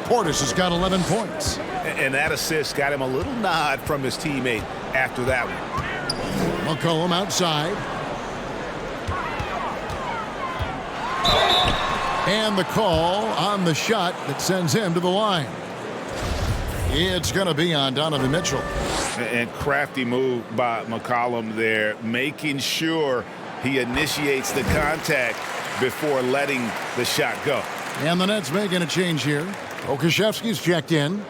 Portis has got 11 points. And that assist got him a little nod from his teammate after that one. McCollum outside. And the call on the shot that sends him to the line. It's going to be on Donovan Mitchell. And crafty move by McCollum there, making sure he initiates the contact before letting the shot go. And the Nets making a change here. Okashevsky's checked in.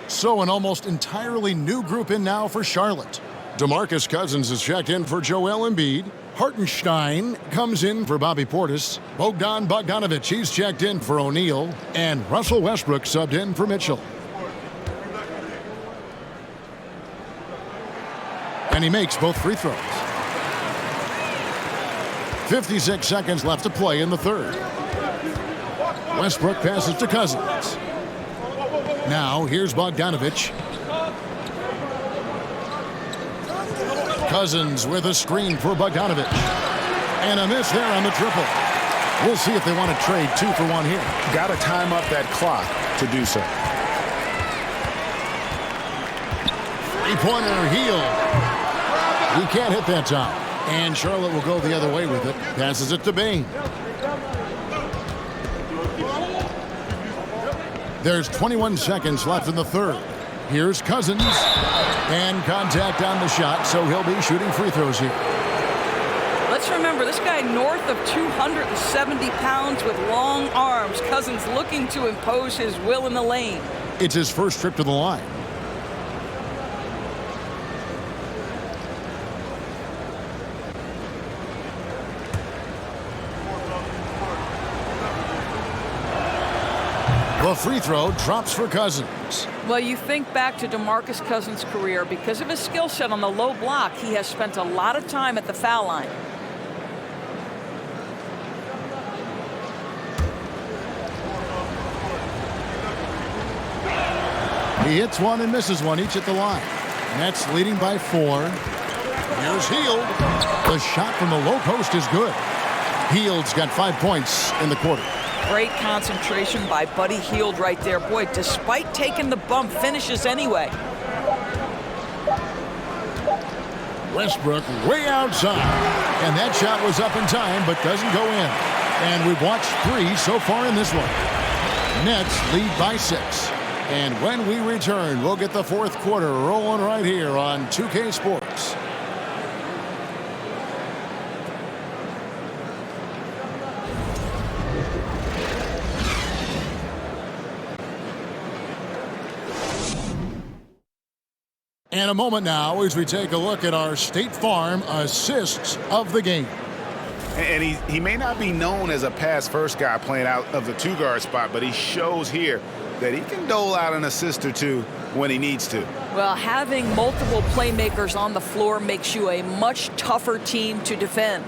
So an almost entirely new group in now for Charlotte. DeMarcus Cousins is checked in for Joel Embiid. Hartenstein comes in for Bobby Portis. Bogdan Bogdanovic, he's checked in for O'Neal. And Russell Westbrook subbed in for Mitchell. And he makes both free throws. 56 seconds left to play in the third. Westbrook passes to Cousins. Now here's Bogdanovic. Cousins with a screen for Bogdanovic. And a miss there on the triple. We'll see if they want to trade 2 for 1 here. Got to time up that clock to do so. Three-pointer, Hield. He can't hit that time. And Charlotte will go the other way with it. Passes it to Bain. There's 21 seconds left in the third. Here's Cousins. And contact on the shot, so he'll be shooting free throws here. Let's remember, this guy north of 270 pounds with long arms. Cousins looking to impose his will in the lane. It's his first trip to the line. The free throw drops for Cousins. Well, you think back to DeMarcus Cousins' career. Because of his skill set on the low block, he has spent a lot of time at the foul line. He hits one and misses one, each at the line. Nets leading by 4. Here's Hield. The shot from the low post is good. Hield's got 5 points in the quarter. Great concentration by Buddy Hield right there. Boy, despite taking the bump, finishes anyway. Westbrook way outside. And that shot was up in time, but doesn't go in. And we've watched 3 so far in this one. Nets lead by 6. And when we return, we'll get the fourth quarter rolling right here on 2K Sports. And a moment now as we take a look at our State Farm assists of the game. And he may not be known as a pass-first guy playing out of the two-guard spot, but he shows here that he can dole out an assist or two when he needs to. Well, having multiple playmakers on the floor makes you a much tougher team to defend.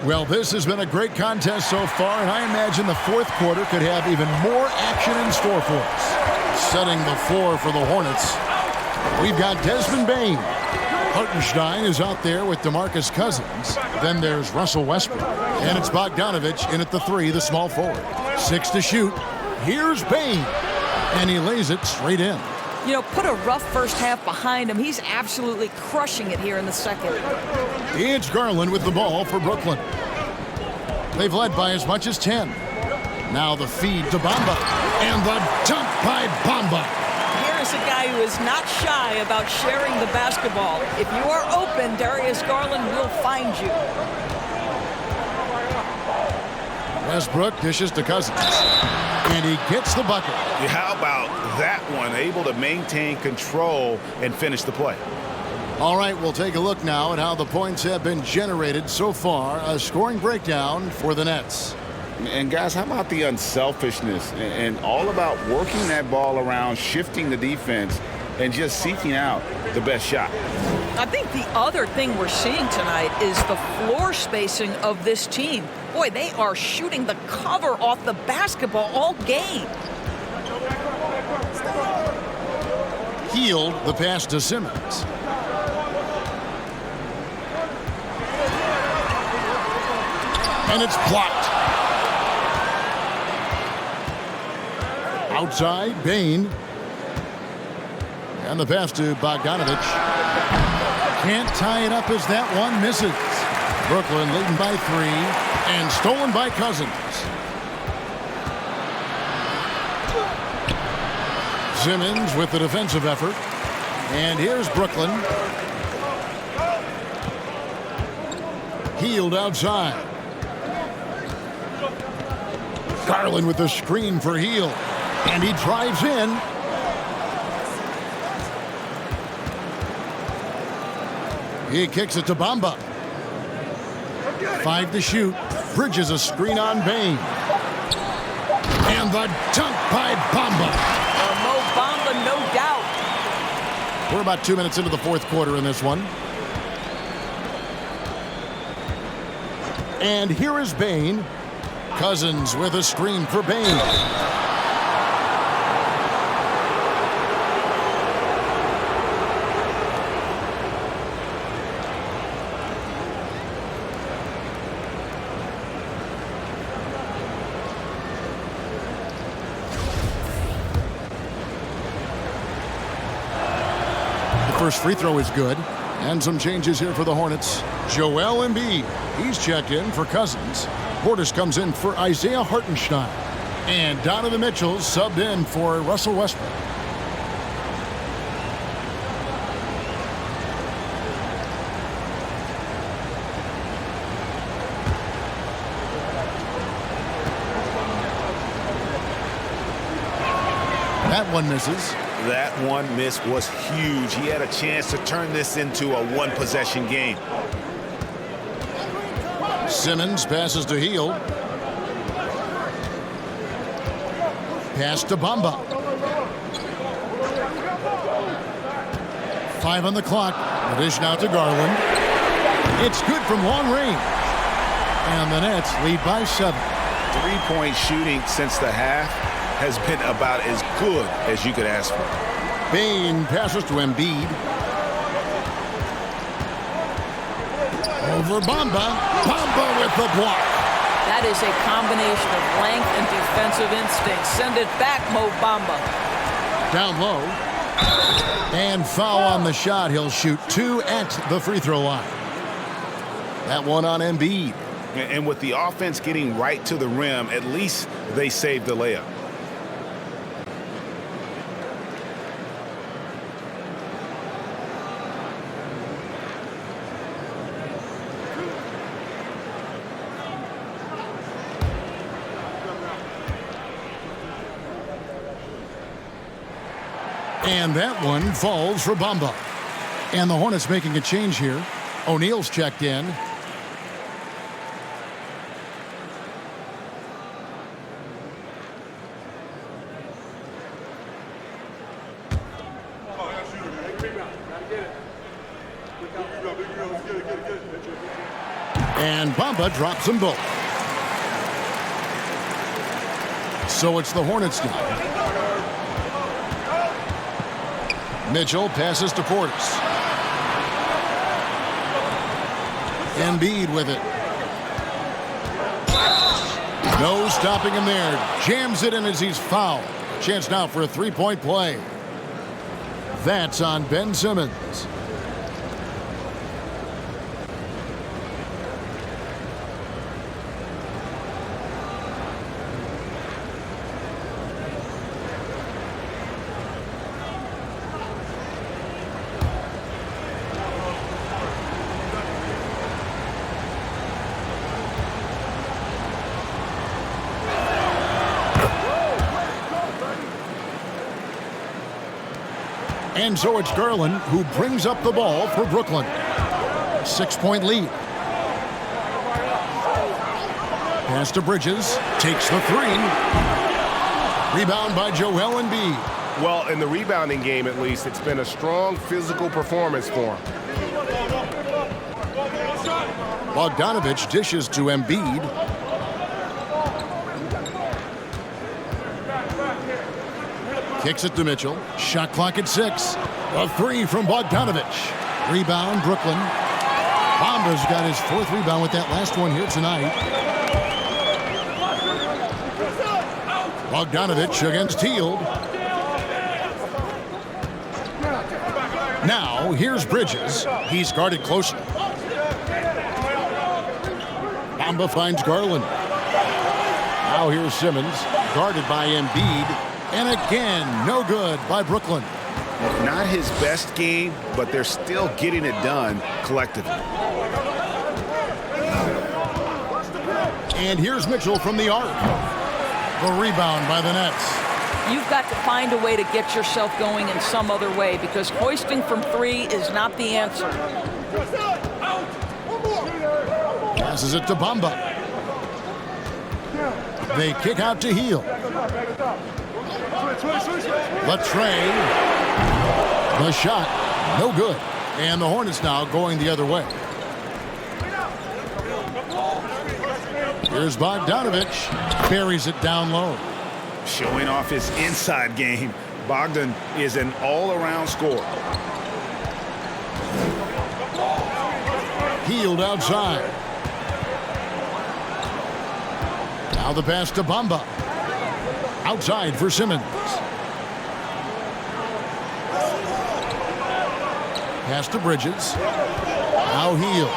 Well, this has been a great contest so far, and I imagine the fourth quarter could have even more action in store for us. Setting the floor for the Hornets, we've got Desmond Bain. Hartenstein is out there with DeMarcus Cousins. Then there's Russell Westbrook. And it's Bogdanovich in at the 3, the small forward. 6 to shoot. Here's Bain. And he lays it straight in. You know, put a rough first half behind him. He's absolutely crushing it here in the second. It's Garland with the ball for Brooklyn. They've led by as much as 10. Now the feed to Bamba. And the dunk by Bamba. Here's a guy who is not shy about sharing the basketball. If you are open, Darius Garland will find you. Westbrook dishes to Cousins. And he gets the bucket. How about that one? Able to maintain control and finish the play. All right, we'll take a look now at how the points have been generated so far. A scoring breakdown for the Nets. And guys, how about the unselfishness and all about working that ball around, shifting the defense, and just seeking out the best shot. I think the other thing we're seeing tonight is the floor spacing of this team. Boy, they are shooting the cover off the basketball all game. Hield the pass to Simmons. And it's blocked. Outside, Bain. And the pass to Bogdanovich. Can't tie it up as that one misses. Brooklyn leading by 3 and stolen by Cousins. Simmons with the defensive effort. And here's Brooklyn. Hield outside. Garland with the screen for Hield. And he drives in. He kicks it to Bamba. 5 to shoot. Bridges a screen on Bain. And the dunk by Bamba. Mo Bamba, no doubt. We're about 2 minutes into the fourth quarter in this one. And here is Bain. Cousins with a screen for Bain. First free throw is good. And some changes here for the Hornets. Joel Embiid, he's checked in for Cousins. Portis comes in for Isaiah Hartenstein. And Donovan Mitchell subbed in for Russell Westbrook. That one misses. That one miss was huge. He had a chance to turn this into a one-possession game. Simmons passes to Hield. Pass to Bamba. 5 on the clock. The dish now to Garland. It's good from long range. And the Nets lead by 7. Three-point shooting since the half has been about as good as you could ask for. Bain passes to Embiid. Over Bamba. Bamba with the block. That is a combination of length and defensive instinct. Send it back, Mo Bamba. Down low. And foul on the shot. He'll shoot 2 at the free throw line. That one on Embiid. And with the offense getting right to the rim, at least they saved the layup. And that one falls for Bamba. And the Hornets making a change here. O'Neal's checked in. And Bamba drops them both. So it's the Hornets now. Mitchell passes to Portis. Embiid with it. No stopping him there. Jams it in as he's fouled. Chance now for a three-point play. That's on Ben Simmons. And so it's Garland who brings up the ball for Brooklyn. 6-point lead. Pass to Bridges. Takes the 3. Rebound by Joel Embiid. Well, in the rebounding game, at least, it's been a strong physical performance for him. Bogdanovich dishes to Embiid. Kicks it to Mitchell. Shot clock at 6. A 3 from Bogdanovich. Rebound, Brooklyn. Bamba's got his 4th rebound with that last one here tonight. Bogdanovich against Hield. Now, here's Bridges. He's guarded closely. Bamba finds Garland. Now here's Simmons, guarded by Embiid. And again, no good by Brooklyn. Not his best game, but they're still getting it done collectively. And here's Mitchell from the arc. The rebound by the Nets. You've got to find a way to get yourself going in some other way, because hoisting from 3 is not the answer. Passes it to Bamba. They kick out to Hield. Latrey. The shot, no good. And the Hornets now going the other way. Here's Bogdanovich. Buries it down low. Showing off his inside game. Bogdan is an all-around scorer. Hield outside. Now the pass to Bamba. Outside for Simmons. Pass to Bridges. Now Hield.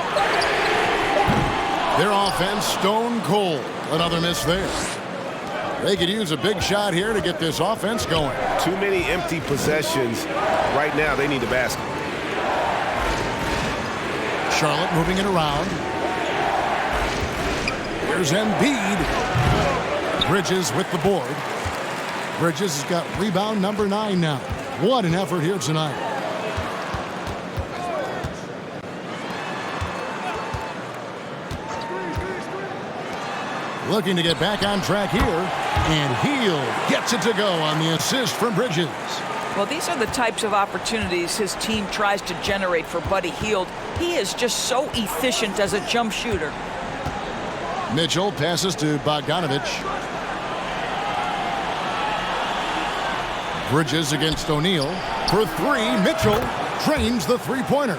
Their offense stone cold. Another miss there. They could use a big shot here to get this offense going. Too many empty possessions. Right now, they need the basket. Charlotte moving it around. Here's Embiid. Bridges with the board. Bridges has got rebound number 9 now. What an effort here tonight. Looking to get back on track here. And Hield gets it to go on the assist from Bridges. Well, these are the types of opportunities his team tries to generate for Buddy Hield. He is just so efficient as a jump shooter. Mitchell passes to Bogdanovich. Bridges against O'Neal. For 3, Mitchell drains the three-pointer.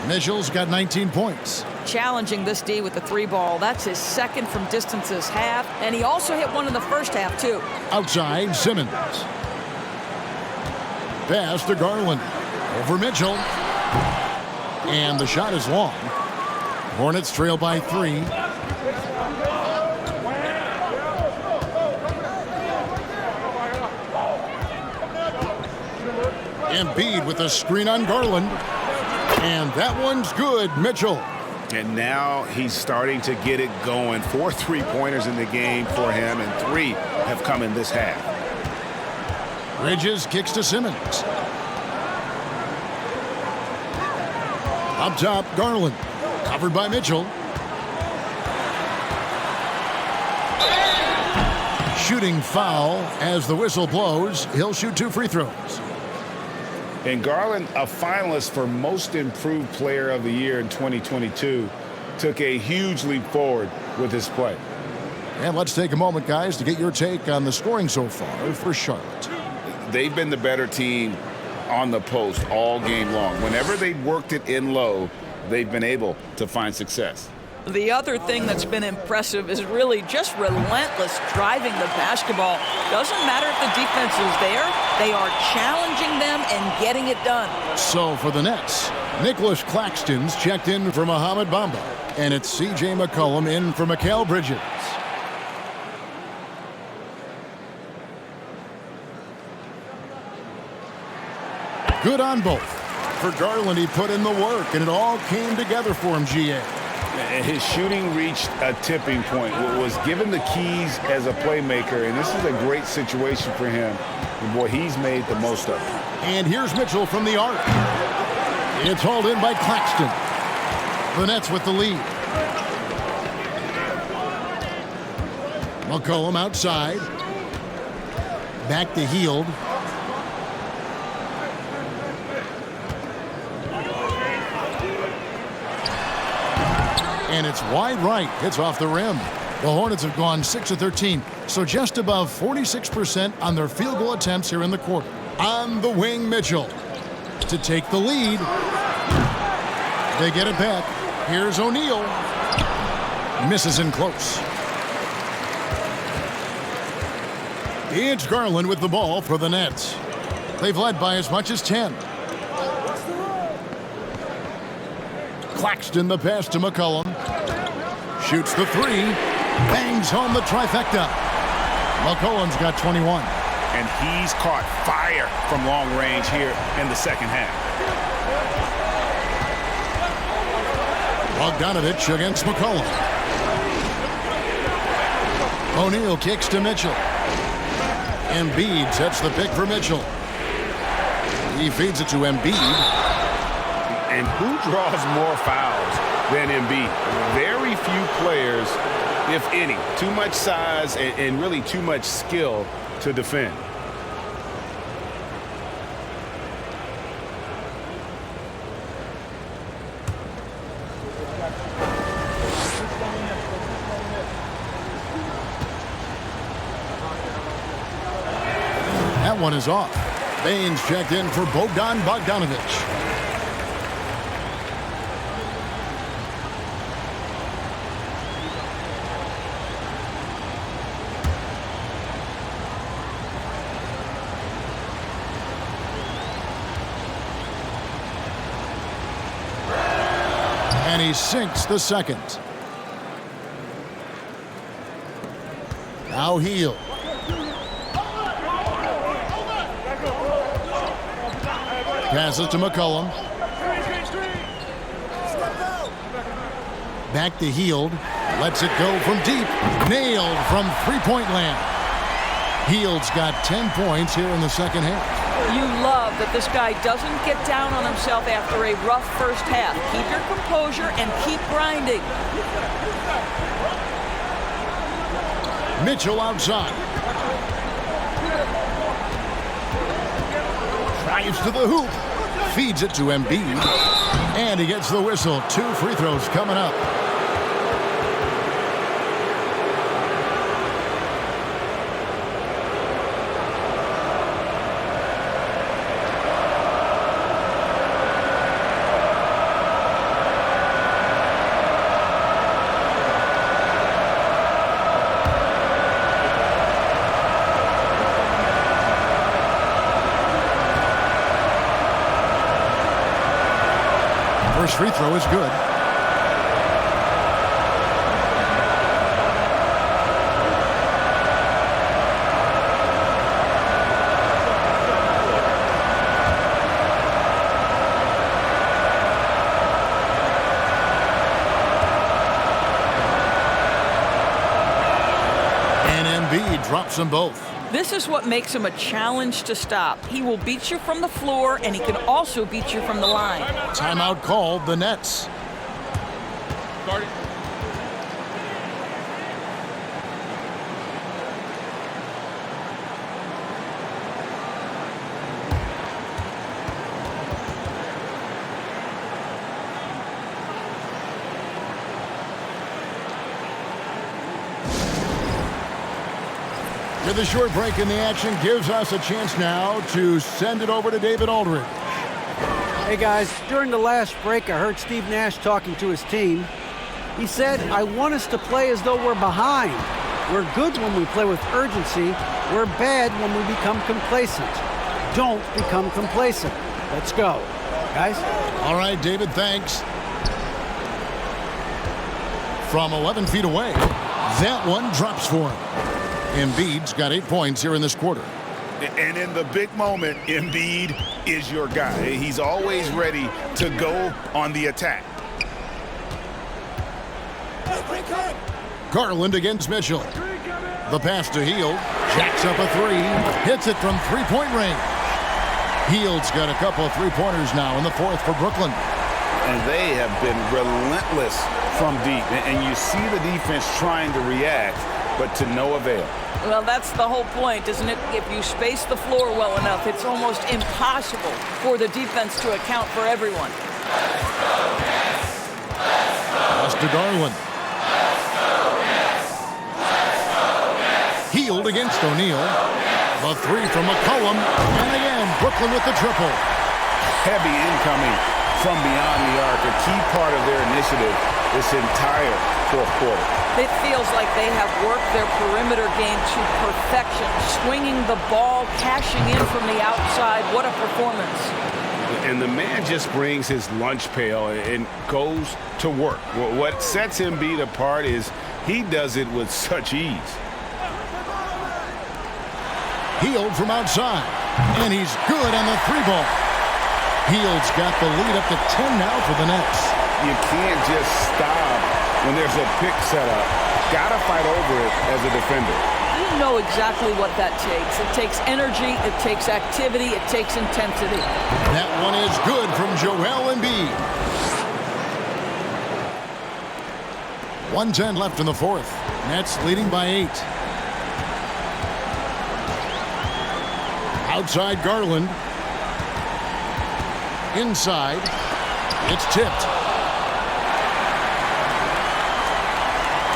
Mitchell's got 19 points. Challenging this D with the 3-ball. That's his second from distance this half. And he also hit one in the first half, too. Outside, Simmons. Pass to Garland. Over Mitchell. And the shot is long. Hornets trail by 3. Embiid with a screen on Garland. And that one's good, Mitchell. And now he's starting to get it going. 4 3-pointers in the game for him, and 3 have come in this half. Bridges kicks to Simmons. Up top, Garland. Covered by Mitchell. Shooting foul as the whistle blows. He'll shoot 2 free throws. And Garland, a finalist for Most Improved Player of the Year in 2022, took a huge leap forward with his play. And let's take a moment, guys, to get your take on the scoring so far for Charlotte. They've been the better team on the post all game long. Whenever they've worked it in low, they've been able to find success. The other thing that's been impressive is really just relentless driving the basketball. Doesn't matter if the defense is there, they are challenging them and getting it done. So for the Nets, Nicholas Claxton's checked in for Mohamed Bamba, and it's C.J. McCollum in for Mikal Bridges. Good on both. For Garland, he put in the work, and it all came together for him, G.A. His shooting reached a tipping point, was given the keys as a playmaker, and this is a great situation for him. And boy, he's made the most of it. And here's Mitchell from the arc. It's hauled in by Claxton. The Nets with the lead. McCollum outside. Back to Hield. And it's wide right. It's off the rim. The Hornets have gone 6 of 13, so just above 46% on their field goal attempts here in the quarter. On the wing, Mitchell to take the lead. They get it back. Here's O'Neal. Misses in close. It's Garland with the ball for the Nets. They've led by as much as 10. Claxton the pass to McCollum. Shoots the 3. Bangs home the trifecta. McCollum's got 21. And he's caught fire from long range here in the second half. Bogdanovich against McCollum. O'Neal kicks to Mitchell. Embiid sets the pick for Mitchell. He feeds it to Embiid. And who draws more fouls than Embiid? Very few players, if any. Too much size and really too much skill to defend. That one is off. Baines checked in for Bogdanovich. And he sinks the second. Now Hield. Passes to McCollum. Back to Hield. Lets it go from deep. Nailed from three-point land. Hield's got 10 points here in the second half. You love that this guy doesn't get down on himself after a rough first half. Keep your composure and keep grinding. Mitchell outside. Drives to the hoop. Feeds it to Embiid. And he gets the whistle. 2 free throws coming up. First free throw is good. And Embiid drops them both. This is what makes him a challenge to stop. He will beat you from the floor, and he can also beat you from the line. Timeout called, the Nets. With a short break in the action gives us a chance now to send it over to David Aldridge. Hey guys, during the last break I heard Steve Nash talking to his team. He said, I want us to play as though we're behind. We're good when we play with urgency. We're bad when we become complacent. Don't become complacent. Let's go. Guys? All right, David, thanks. From 11 feet away, that one drops for him. Embiid's got 8 points here in this quarter. And in the big moment, Embiid is your guy. He's always ready to go on the attack. Garland against Mitchell. The pass to Hield. Jacks up a three. Hits it from three-point range. Hield's got a couple of three-pointers now in the fourth for Brooklyn. And they have been relentless from deep. And you see the defense trying to react, but to no avail. Well, that's the whole point, isn't it? If you space the floor well enough, it's almost impossible for the defense to account for everyone. Pass to Garland. Hield against O'Neal. The three from McCollum. And again, Brooklyn with the triple. Heavy incoming from beyond the arc, a key part of their initiative this entire fourth quarter. It feels like they have worked their perimeter game to perfection, swinging the ball, cashing in from the outside. What a performance. And the man just brings his lunch pail and goes to work. What sets Embiid apart is he does it with such ease. Hield from outside, and he's good on the three ball. Hield's got the lead up to 10 now for the Nets. You can't just stop when there's a pick set up. Gotta fight over it as a defender. You know exactly what that takes. It takes energy, it takes activity, it takes intensity. That one is good from Joel Embiid. 1:10 left in the fourth. Nets leading by 8. Outside Garland. Inside. It's tipped.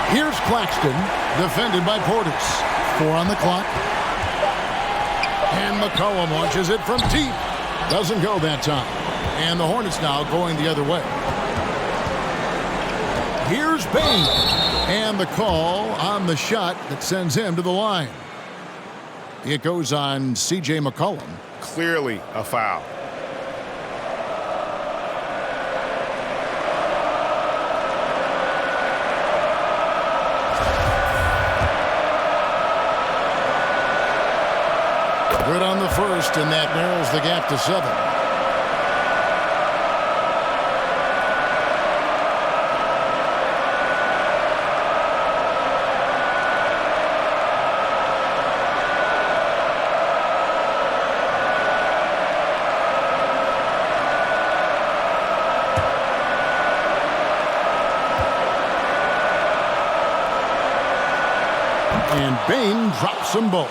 Here's Claxton, defended by Portis. 4 on the clock. And McCollum launches it from deep. Doesn't go that time. And the Hornets now going the other way. Here's Bain. And the call on the shot that sends him to the line. It goes on C.J. McCollum. Clearly a foul. first, and that narrows the gap to 7. And Bain drops them both.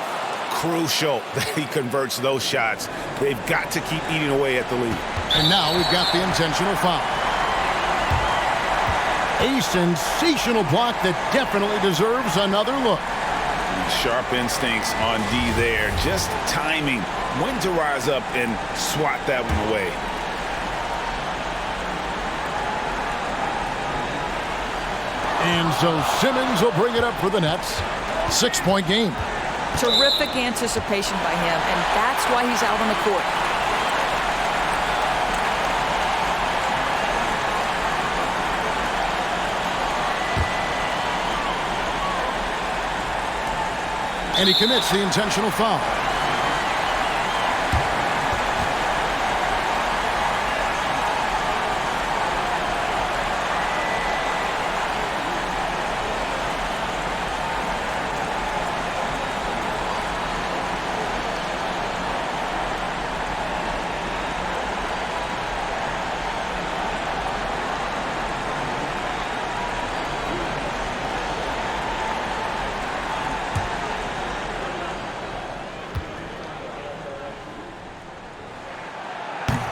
Crucial that he converts those shots. They've got to keep eating away at the lead. And now we've got the intentional foul. A sensational block that definitely deserves another look. Sharp instincts on D there. Just timing when to rise up and swat that one away. And so Simmons will bring it up for the Nets. 6-point game. Terrific anticipation by him, and that's why he's out on the court. And he commits the intentional foul.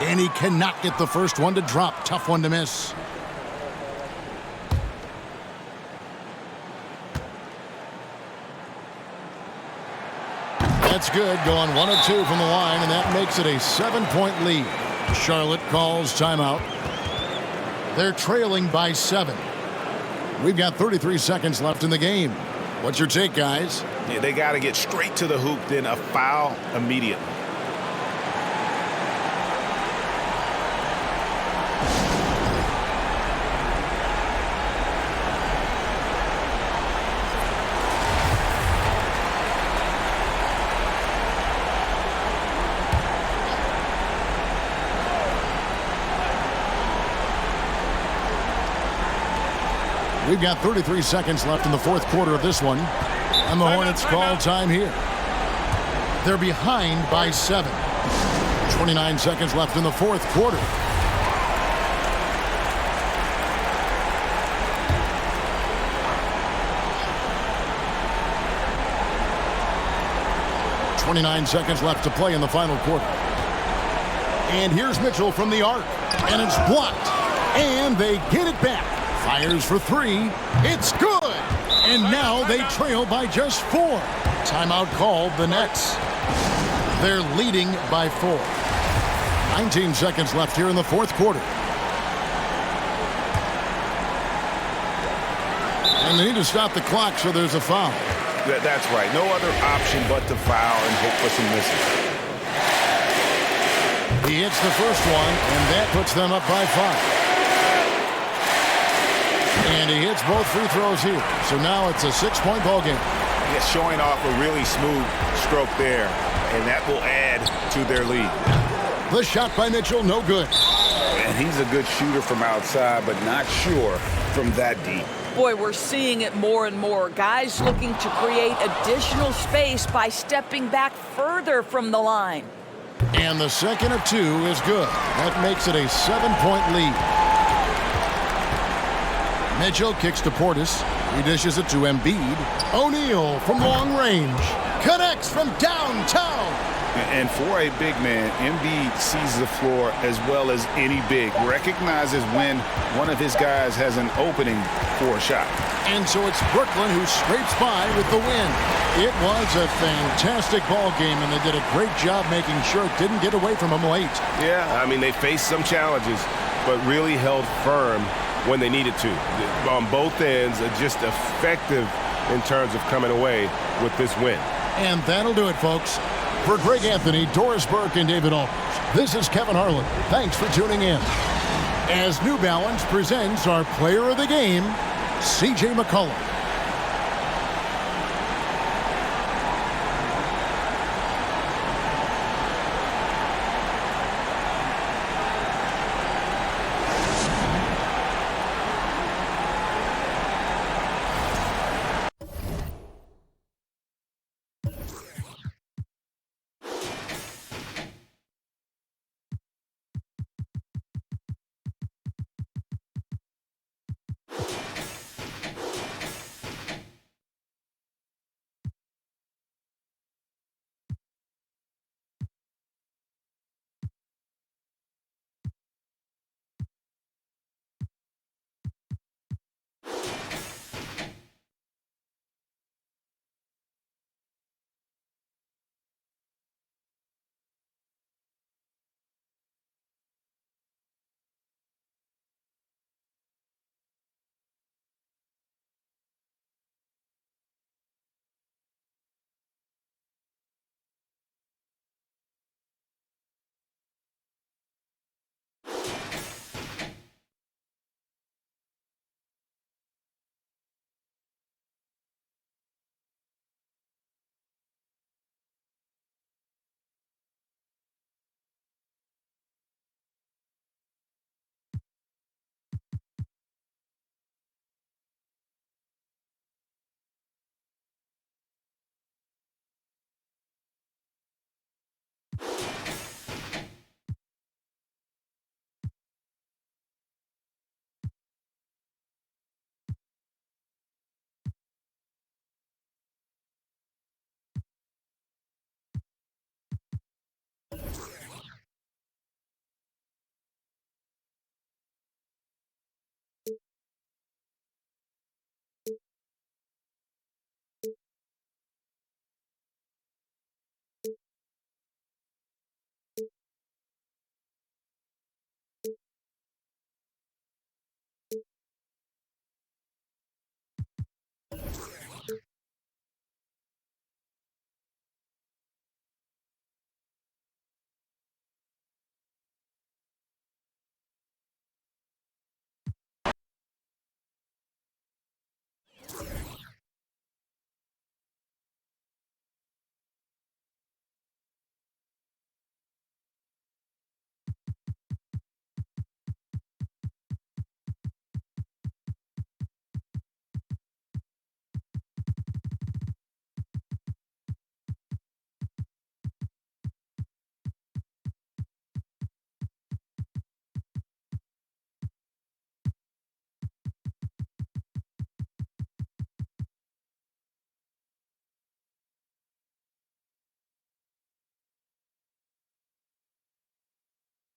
And he cannot get the first one to drop. Tough one to miss. That's good. Going 1 of 2 from the line, and that makes it a 7-point lead. Charlotte calls timeout. They're trailing by 7. We've got 33 seconds left in the game. What's your take, guys? Yeah, they got to get straight to the hoop, then a foul immediately. We've got 33 seconds left in the fourth quarter of this one. And the Hornets call time here. They're behind by 7. 29 seconds left in the fourth quarter. .29 seconds left to play in the final quarter. And here's Mitchell from the arc. And it's blocked. And they get it back. Fires for 3. It's good. And now they trail by just 4. Timeout called the Nets. They're leading by 4. 19 seconds left here in the fourth quarter. And they need to stop the clock, so there's a foul. That's right. No other option but to foul and hope for some misses. He hits the first one, and that puts them up by 5. And he hits both free throws here. So now it's a 6-point ball game. Yeah, showing off a really smooth stroke there, and that will add to their lead. The shot by Mitchell, no good. And he's a good shooter from outside, but not sure from that deep. Boy, we're seeing it more and more. Guys looking to create additional space by stepping back further from the line. And the second of 2 is good. That makes it a 7-point lead. Mitchell kicks to Portis. He dishes it to Embiid. O'Neal from long range. Connects from downtown. And for a big man, Embiid sees the floor as well as any big. Recognizes when one of his guys has an opening for a shot. And so it's Brooklyn who scrapes by with the win. It was a fantastic ball game, and they did a great job making sure it didn't get away from them late. Yeah, I mean, they faced some challenges, but really held firm when they needed to. On both ends, just effective in terms of coming away with this win. And that'll do it, folks. For Greg Anthony, Doris Burke, and David Aldridge, this is Kevin Harlan. Thanks for tuning in. As New Balance presents our player of the game, C.J. McCollum.